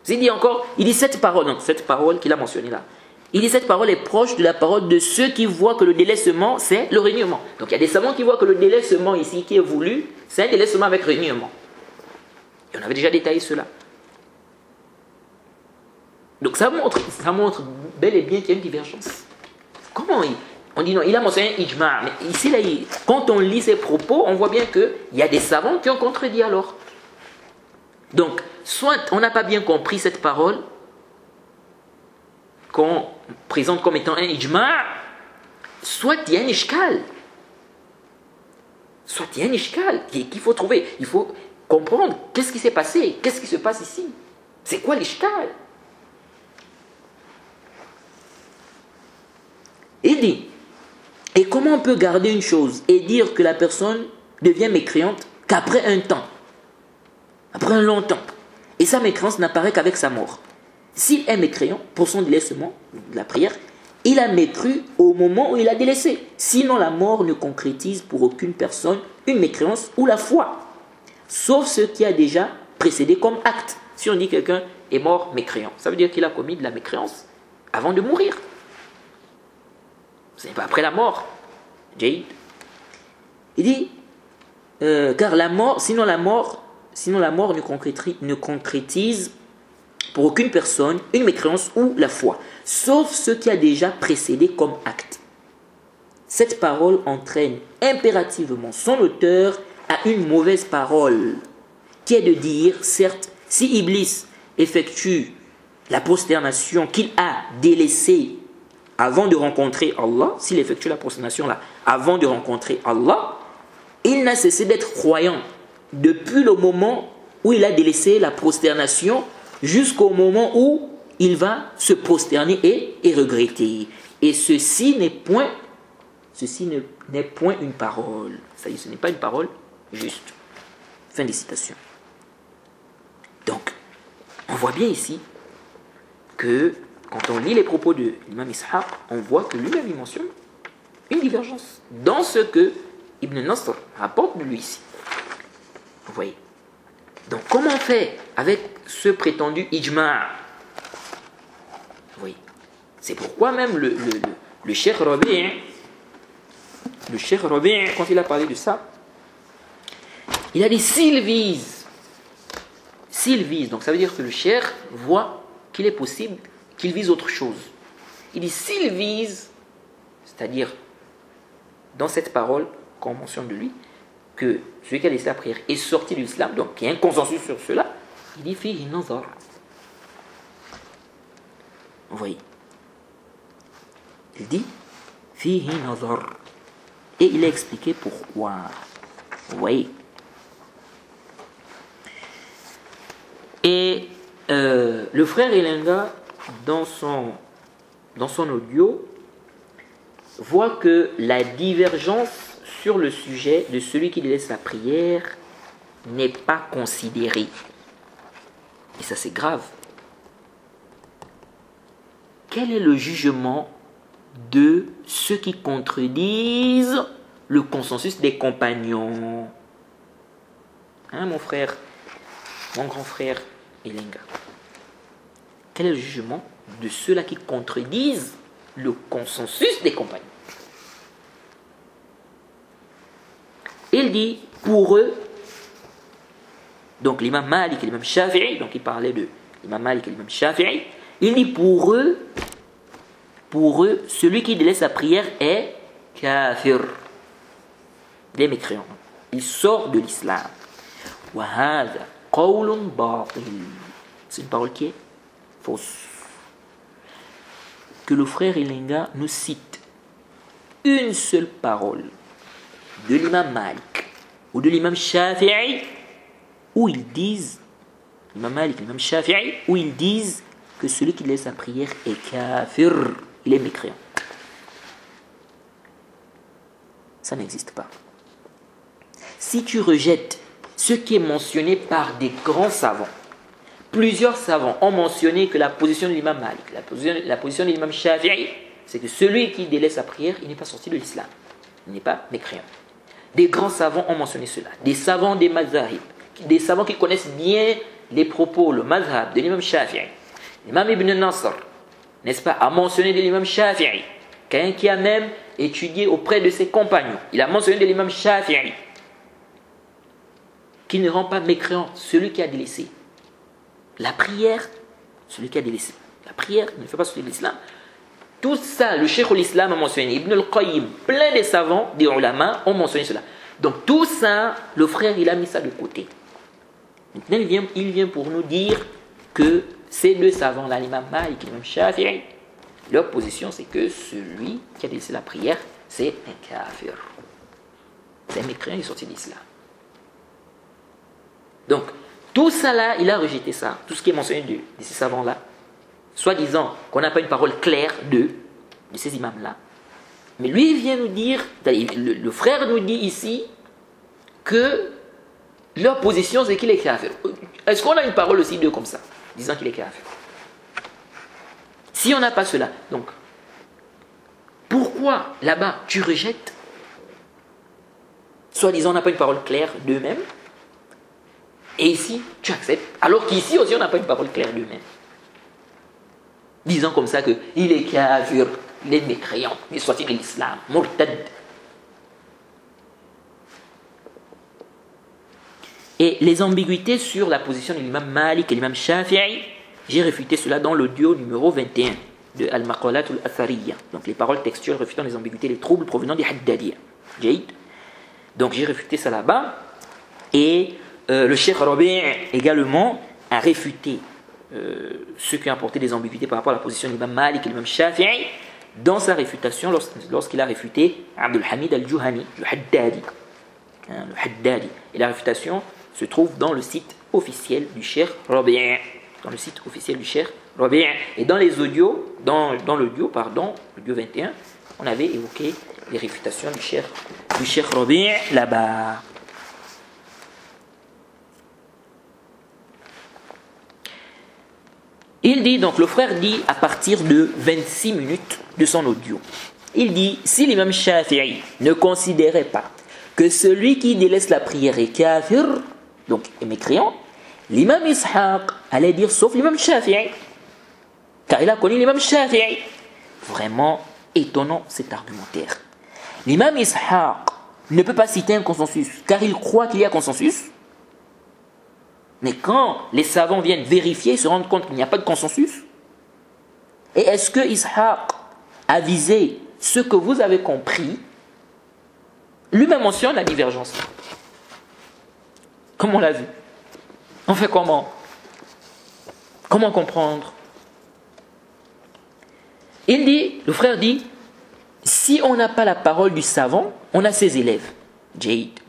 Il dit cette parole, donc cette parole qu'il a mentionnée là. Il dit cette parole est proche de la parole de ceux qui voient que le délaissement, c'est le reniement. Donc il y a des savants qui voient que le délaissement ici qui est voulu, c'est un délaissement avec reniement. Et on avait déjà détaillé cela. Donc ça montre bel et bien qu'il y a une divergence. Comment on dit non, il a mentionné un ijma', mais ici, là, quand on lit ses propos, on voit bien qu'il y a des savants qui ont contredit alors. Donc, soit on n'a pas bien compris cette parole, qu'on présente comme étant un ijma', soit il y a un ishkal. Soit il y a un ishkal qu'il faut trouver. Il faut comprendre qu'est-ce qui s'est passé, qu'est-ce qui se passe ici. C'est quoi l'ishkal? Il dit, et comment on peut garder une chose et dire que la personne devient mécréante qu'après un temps, après un long temps, et sa mécréance n'apparaît qu'avec sa mort. S'il est mécréant pour son délaissement de la prière, il a mécru au moment où il a délaissé. Sinon la mort ne concrétise pour aucune personne une mécréance ou la foi, sauf ce qui a déjà précédé comme acte. Si on dit que quelqu'un est mort mécréant, ça veut dire qu'il a commis de la mécréance avant de mourir. Ce n'est pas après la mort. Il dit, car la mort, sinon la mort ne concrétise pour aucune personne une mécréance ou la foi, sauf ce qui a déjà précédé comme acte. Cette parole entraîne impérativement son auteur à une mauvaise parole, qui est de dire, certes, si Iblis effectue la prosternation qu'il a délaissée avant de rencontrer Allah, s'il effectue la prosternation là, avant de rencontrer Allah, il n'a cessé d'être croyant depuis le moment où il a délaissé la prosternation jusqu'au moment où il va se prosterner et regretter. Et ceci n'est point une parole. Ça y est, ce n'est pas une parole juste. Fin des citations. Donc, on voit bien ici que quand on lit les propos de l'imam Ishaq, on voit que lui-même il mentionne une divergence dans ce que Ibn Nasr rapporte de lui ici. Vous voyez. Donc comment on fait avec ce prétendu ijma'? Vous voyez. C'est pourquoi même le Cheikh Rabi', quand il a parlé de ça, Il a dit s'il vise, donc ça veut dire que le cheikh voit qu'il est possible qu'il vise autre chose. Il dit s'il vise, c'est-à-dire dans cette parole qu'on mentionne de lui, que celui qui a laissé la prière est sorti de l'islam, donc il y a un consensus sur cela, il dit fihi nazar. Vous voyez, il dit fihi nazar. Et il a expliqué pourquoi. Vous voyez. Et le frère Elenga, dans son audio, voit que la divergence sur le sujet de celui qui délaisse la prière n'est pas considérée. Et ça, c'est grave. Quel est le jugement de ceux qui contredisent le consensus des compagnons? Hein, mon frère, mon grand frère Elenga. Quel est le jugement de ceux-là qui contredisent le consensus des compagnons? Il dit, pour eux, donc l'imam Malik et l'imam Shafi'i, donc il parlait de l'imam Malik et l'imam Shafi'i, il dit pour eux, celui qui délaisse la prière est kafir. Il est mécréant. Il sort de l'islam. C'est une parole qui est fausse. Que le frère Elenga nous cite une seule parole de l'imam Malik ou de l'imam Shafi'i où ils disent, l'imam Malik et l'imam Shafi'i, où ils disent que celui qui laisse la prière est kafir, il est mécréant. Ça n'existe pas. Si tu rejettes ce qui est mentionné par des grands savants, plusieurs savants ont mentionné que la position de l'imam Malik, la position de l'imam Shafi'i, c'est que celui qui délaisse sa prière, il n'est pas sorti de l'islam. Il n'est pas mécréant. Des grands savants ont mentionné cela. Des savants des mazahib, des savants qui connaissent bien les propos, le mazhab de l'imam Shafi'i. L'imam Ibn Nasr, n'est-ce pas, a mentionné de l'imam Shafi'i, quelqu'un qui a même étudié auprès de ses compagnons. Il a mentionné de l'imam Shafi'i, qui ne rend pas mécréant celui qui a délaissé la prière, celui qui a délaissé la prière, il ne fait pas sortir de l'islam. Tout ça, le Cheikh l'Islam a mentionné, Ibn al-Qayyim, plein de savants, des ulama ont mentionné cela. Donc tout ça, le frère, il a mis ça de côté. Maintenant, il vient pour nous dire que ces deux savants-là, l'imam Malik et l'imam Shafi'i, leur position, c'est que celui qui a délaissé la prière, c'est un kafir. C'est un mécréant, il est sorti de l'islam. Donc, tout ça là, il a rejeté ça, tout ce qui est mentionné de ces savants-là, soi-disant qu'on n'a pas une parole claire de ces imams-là. Mais lui, il vient nous dire, le frère nous dit ici que leur position, c'est qu'il est kafir. Est-ce qu'on a une parole aussi d'eux comme ça, disant qu'il est kafir? Si on n'a pas cela, donc, pourquoi là-bas tu rejettes, soi-disant on n'a pas une parole claire d'eux-mêmes, et ici tu acceptes, alors qu'ici aussi on n'a pas une parole claire d'eux-mêmes, disant comme ça qu'il est kafir, il est mécréant, il est sorti de l'islam, murtad. Et les ambiguïtés sur la position de l'imam Malik et l'imam Shafi'i, j'ai réfuté cela dans l'audio numéro 21 de Al-Maqalat al-Athariya. Donc les paroles textuelles réfutant les ambiguïtés, les troubles provenant des Haddadiyya. Donc j'ai réfuté ça là-bas. Et le Cheikh Rabi' également a réfuté ceux qui ont apporté des ambiguïtés par rapport à la position de l'imam Malik et l'imam Shafi'i dans sa réfutation lorsqu'il a réfuté Abdul Hamid al-Juhani, le Haddadi. Le Haddadi. Et la réfutation se trouve dans le site officiel du Cheikh Rabi'. Dans le site officiel du Cheikh Rabi'. Et dans les audios, dans l'audio 21, on avait évoqué les réfutations du Cheikh Rabi' là-bas. Il dit, donc le frère dit à partir de 26 minutes de son audio, il dit, si l'imam Shafi'i ne considérait pas que celui qui délaisse la prière est kafir, donc est mécréant, l'imam Ishaq allait dire sauf l'imam Shafi'i, car il a connu l'imam Shafi'i. Vraiment étonnant cet argumentaire. L'imam Ishaq ne peut pas citer un consensus, car il croit qu'il y a consensus. Mais quand les savants viennent vérifier, ils se rendent compte qu'il n'y a pas de consensus. Et est-ce que Ishaq a visé ce que vous avez compris? Lui-même mentionne la divergence. Comme on l'a vu. On fait comment? Comment comprendre? Il dit, le frère dit, si on n'a pas la parole du savant, on a ses élèves. Jaïd.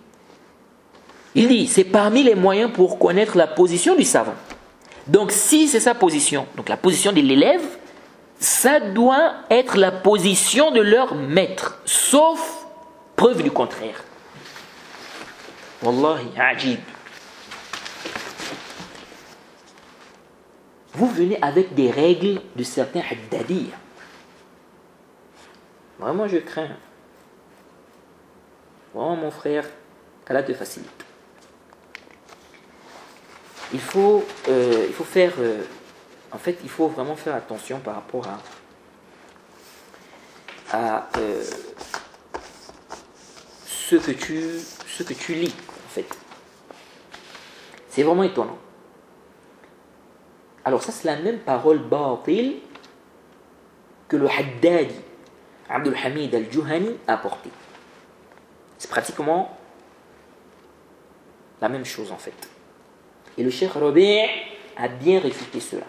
Il dit, c'est parmi les moyens pour connaître la position du savant. Donc si c'est sa position, donc la position de l'élève, ça doit être la position de leur maître, sauf preuve du contraire. Wallahi, ajib. Vous venez avec des règles de certains haddadirs. Vraiment, je crains. Vraiment, mon frère, qu'Allah te facilite. Il faut faire... en fait, il faut vraiment faire attention par rapport à ce que tu lis, en fait. C'est vraiment étonnant. Alors ça, c'est la même parole batil que le Haddadi, Abdul Hamid al-Juhani, a apportée. C'est pratiquement la même chose, en fait. Et le Cheikh Rabi' a bien réfuté cela.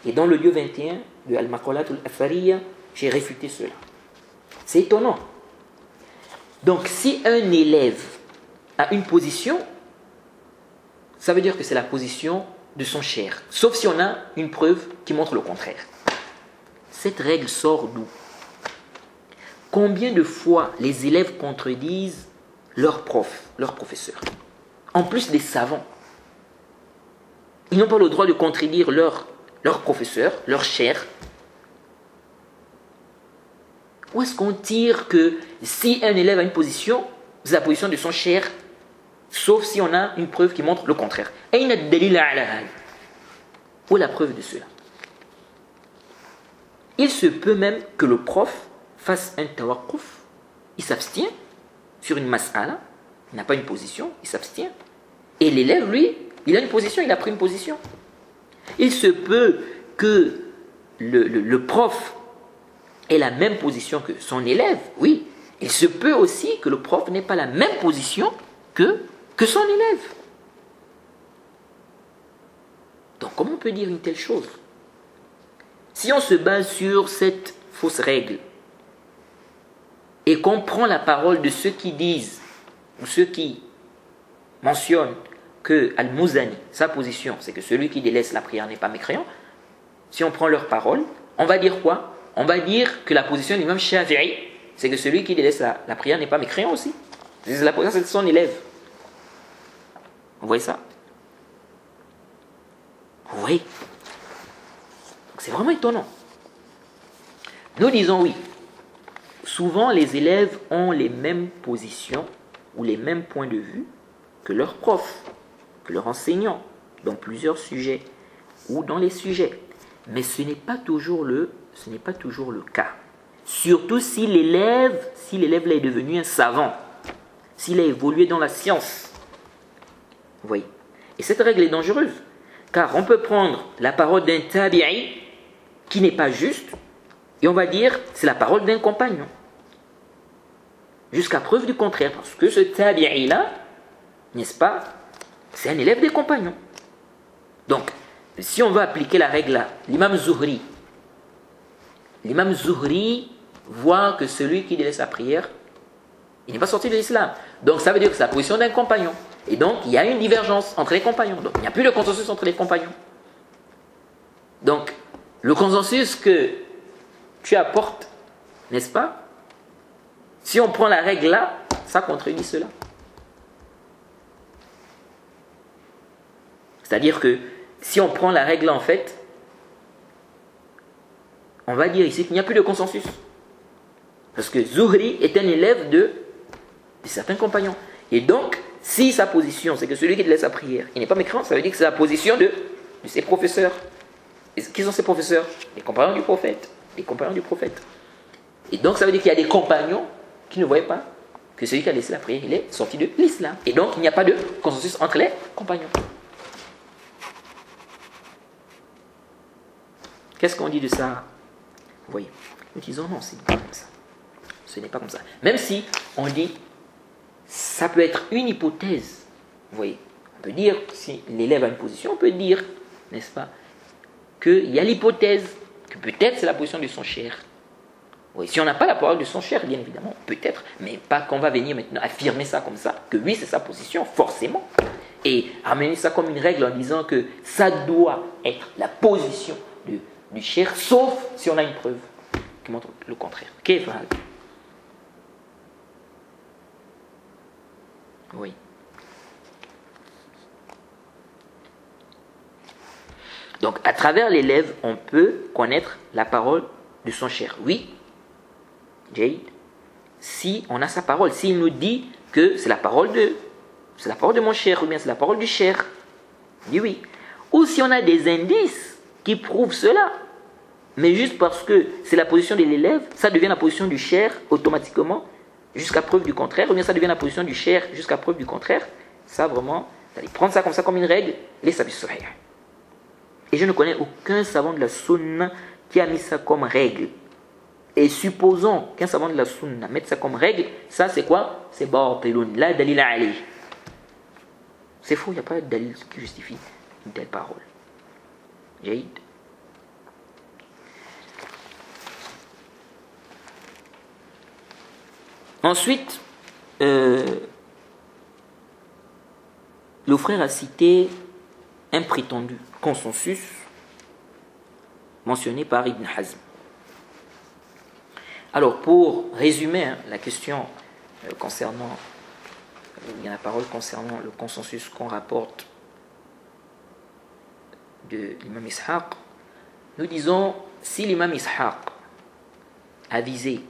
Et dans le lieu 21 de Al-Maqalat al-Athariya, j'ai réfuté cela. C'est étonnant. Donc, si un élève a une position, ça veut dire que c'est la position de son cher. Sauf si on a une preuve qui montre le contraire. Cette règle sort d'où? Combien de fois les élèves contredisent leur prof, leur professeur? En plus des savants. Ils n'ont pas le droit de contredire leur professeur, leur cher. Où est-ce qu'on tire que si un élève a une position, c'est la position de son cher, sauf si on a une preuve qui montre le contraire? Où est la preuve de cela? Il se peut même que le prof fasse un tawaqquf, il s'abstient sur une mas'ala, il n'a pas une position, il s'abstient. Et l'élève, lui, il a une position, il a pris une position. Il se peut que le prof ait la même position que son élève, oui. Il se peut aussi que le prof n'ait pas la même position que son élève. Donc comment on peut dire une telle chose? Si on se base sur cette fausse règle et qu'on prend la parole de ceux qui disent ou ceux qui mentionnent que Al-Muzani, sa position, c'est que celui qui délaisse la prière n'est pas mécréant, si on prend leur parole, on va dire quoi? On va dire que la position de l'imam Shafi'i, c'est que celui qui délaisse la prière n'est pas mécréant aussi. C'est la position de son élève. Vous voyez ça? Vous voyez? C'est vraiment étonnant. Nous disons oui. Souvent, les élèves ont les mêmes positions ou les mêmes points de vue que leur prof, que leur enseignant, dans plusieurs sujets ou dans les sujets. Mais ce n'est pas toujours le cas. Surtout si l'élève est devenu un savant, s'il a évolué dans la science. Vous voyez? Et cette règle est dangereuse, car on peut prendre la parole d'un tabi'i qui n'est pas juste, et on va dire c'est la parole d'un compagnon. Jusqu'à preuve du contraire, parce que ce tabi'i-là, n'est-ce pas, c'est un élève des compagnons. Donc, si on veut appliquer la règle là, l'imam Zuhri voit que celui qui délaisse sa prière, il n'est pas sorti de l'islam. Donc ça veut dire que c'est la position d'un compagnon. Et donc il y a une divergence entre les compagnons. Donc il n'y a plus de consensus entre les compagnons. Donc le consensus que tu apportes, n'est-ce pas, si on prend la règle là, ça contredit cela. C'est-à-dire que si on prend la règle là, en fait, on va dire ici qu'il n'y a plus de consensus. Parce que Zuhri est un élève de certains compagnons. Et donc, si sa position, c'est que celui qui laisse sa prière, il n'est pas mécréant, ça veut dire que c'est la position de ses professeurs. Et qui sont ses professeurs? Les compagnons du prophète. Les compagnons du prophète. Et donc, ça veut dire qu'il y a des compagnons qui ne voyaient pas que celui qui a laissé la prière, il est sorti de l'islam. Et donc, il n'y a pas de consensus entre les compagnons. Qu'est-ce qu'on dit de ça? Vous voyez, nous disons non, ce n'est pas comme ça. Ce n'est pas comme ça. Même si on dit, ça peut être une hypothèse. Vous voyez, on peut dire, si l'élève a une position, on peut dire, n'est-ce pas, qu'il y a l'hypothèse que peut-être c'est la position de son cher. Oui, si on n'a pas la parole de son cher, bien évidemment, peut-être, mais pas qu'on va venir maintenant affirmer ça comme ça, que oui, c'est sa position, forcément. Et amener ça comme une règle en disant que ça doit être la position du cher, sauf si on a une preuve qui montre le contraire. Qu'est-ce que oui. Donc, à travers l'élève, on peut connaître la parole de son cher. Oui, Jade, si on a sa parole, s'il nous dit que c'est la parole de mon cher, ou bien c'est la parole du cher, on dit oui. Ou si on a des indices qui prouvent cela, mais juste parce que c'est la position de l'élève, ça devient la position du cher automatiquement, jusqu'à preuve du contraire, ou bien ça devient la position du cher jusqu'à preuve du contraire, ça vraiment, prendre ça comme ça, comme une règle, les sabis sahih. Et je ne connais aucun savant de la sunna qui a mis ça comme règle. Et supposons qu'un savant de la sunna mette ça comme règle, ça c'est quoi? C'est batilun, la dalil alayh. C'est faux, il n'y a pas de dalil qui justifie une telle parole. Jaïd. Ensuite, le frère a cité un prétendu consensus mentionné par Ibn Hazm. Alors, pour résumer la question concernant, il y a la parole concernant le consensus qu'on rapporte de l'imam Ishaq, nous disons, si l'imam Ishaq a visé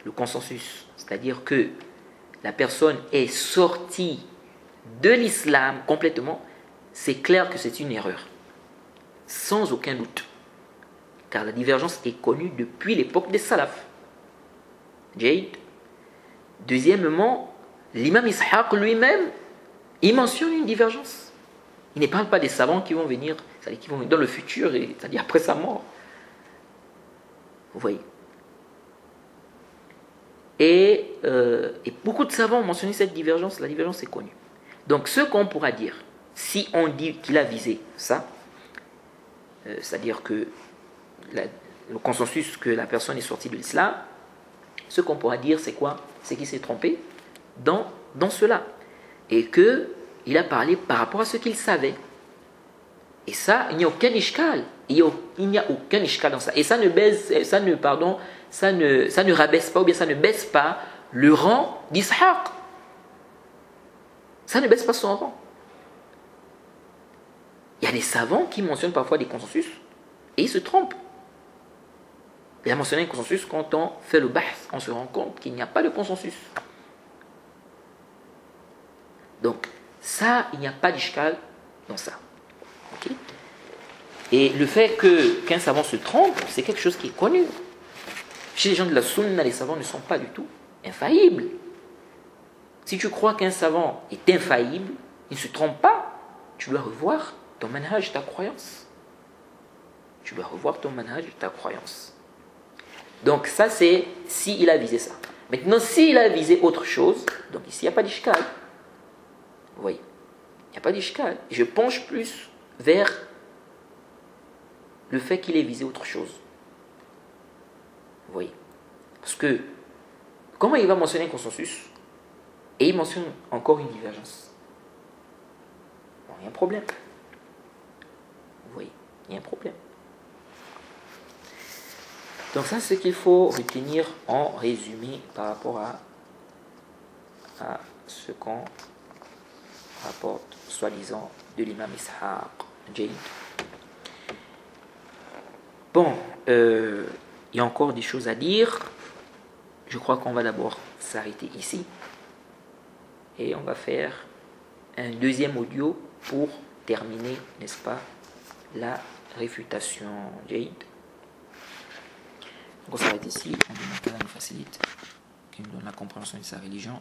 le consensus, c'est-à-dire que la personne est sortie de l'islam complètement, c'est clair que c'est une erreur, sans aucun doute, car la divergence est connue depuis l'époque des salafs. Jade. Deuxièmement, l'imam Ishaq lui-même, il mentionne une divergence. Il ne parle pas des savants qui vont venir, c'est-à-dire qui vont venir dans le futur, c'est-à-dire après sa mort. Vous voyez. Et beaucoup de savants ont mentionné cette divergence, la divergence est connue. Donc ce qu'on pourra dire, si on dit qu'il a visé ça, c'est-à-dire que le consensus que la personne est sortie de l'islam, ce qu'on pourra dire c'est quoi? C'est qu'il s'est trompé dans cela. Et qu'il a parlé par rapport à ce qu'il savait. Et ça, il n'y a aucun ishkal. Il n'y a aucun ishkal dans ça. Et ça ne rabaisse pas, ou bien ça ne baisse pas le rang d'Ishaq. Ça ne baisse pas son rang. Il y a des savants qui mentionnent parfois des consensus et ils se trompent. Il a mentionné un consensus quand on fait le bahth, on se rend compte qu'il n'y a pas de consensus. Donc, ça, il n'y a pas d'ishkal dans ça. Okay? Et le fait qu'un savant se trompe, c'est quelque chose qui est connu. Chez les gens de la sunna, les savants ne sont pas du tout infaillibles. Si tu crois qu'un savant est infaillible, il ne se trompe pas, tu dois revoir ton manhaj, ta croyance. Tu dois revoir ton manhaj, ta croyance. Donc ça c'est s'il a visé ça. Maintenant s'il a visé autre chose, donc ici il n'y a pas d'ishkal. Vous voyez, il n'y a pas d'ishkal. Je penche plus vers le fait qu'il ait visé autre chose. Vous voyez. Parce que comment il va mentionner un consensus et il mentionne encore une divergence? Bon, il y a un problème. Vous voyez, il y a un problème. Donc ça, c'est ce qu'il faut retenir en résumé par rapport à ce qu'on rapporte, soi-disant, de l'imam Ishaq. Jayd. Bon, il y a encore des choses à dire. Je crois qu'on va d'abord s'arrêter ici. Et on va faire un deuxième audio pour terminer, n'est-ce pas, la réfutation. Jayd. Donc on s'arrête ici, on nous facilite. qui nous donne la compréhension de sa religion.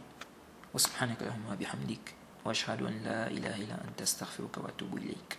Wa subhanaka Allahumma bihamdik wa ashhadu an la ilaha illa anta astaghfiruka wa atubu ilayk.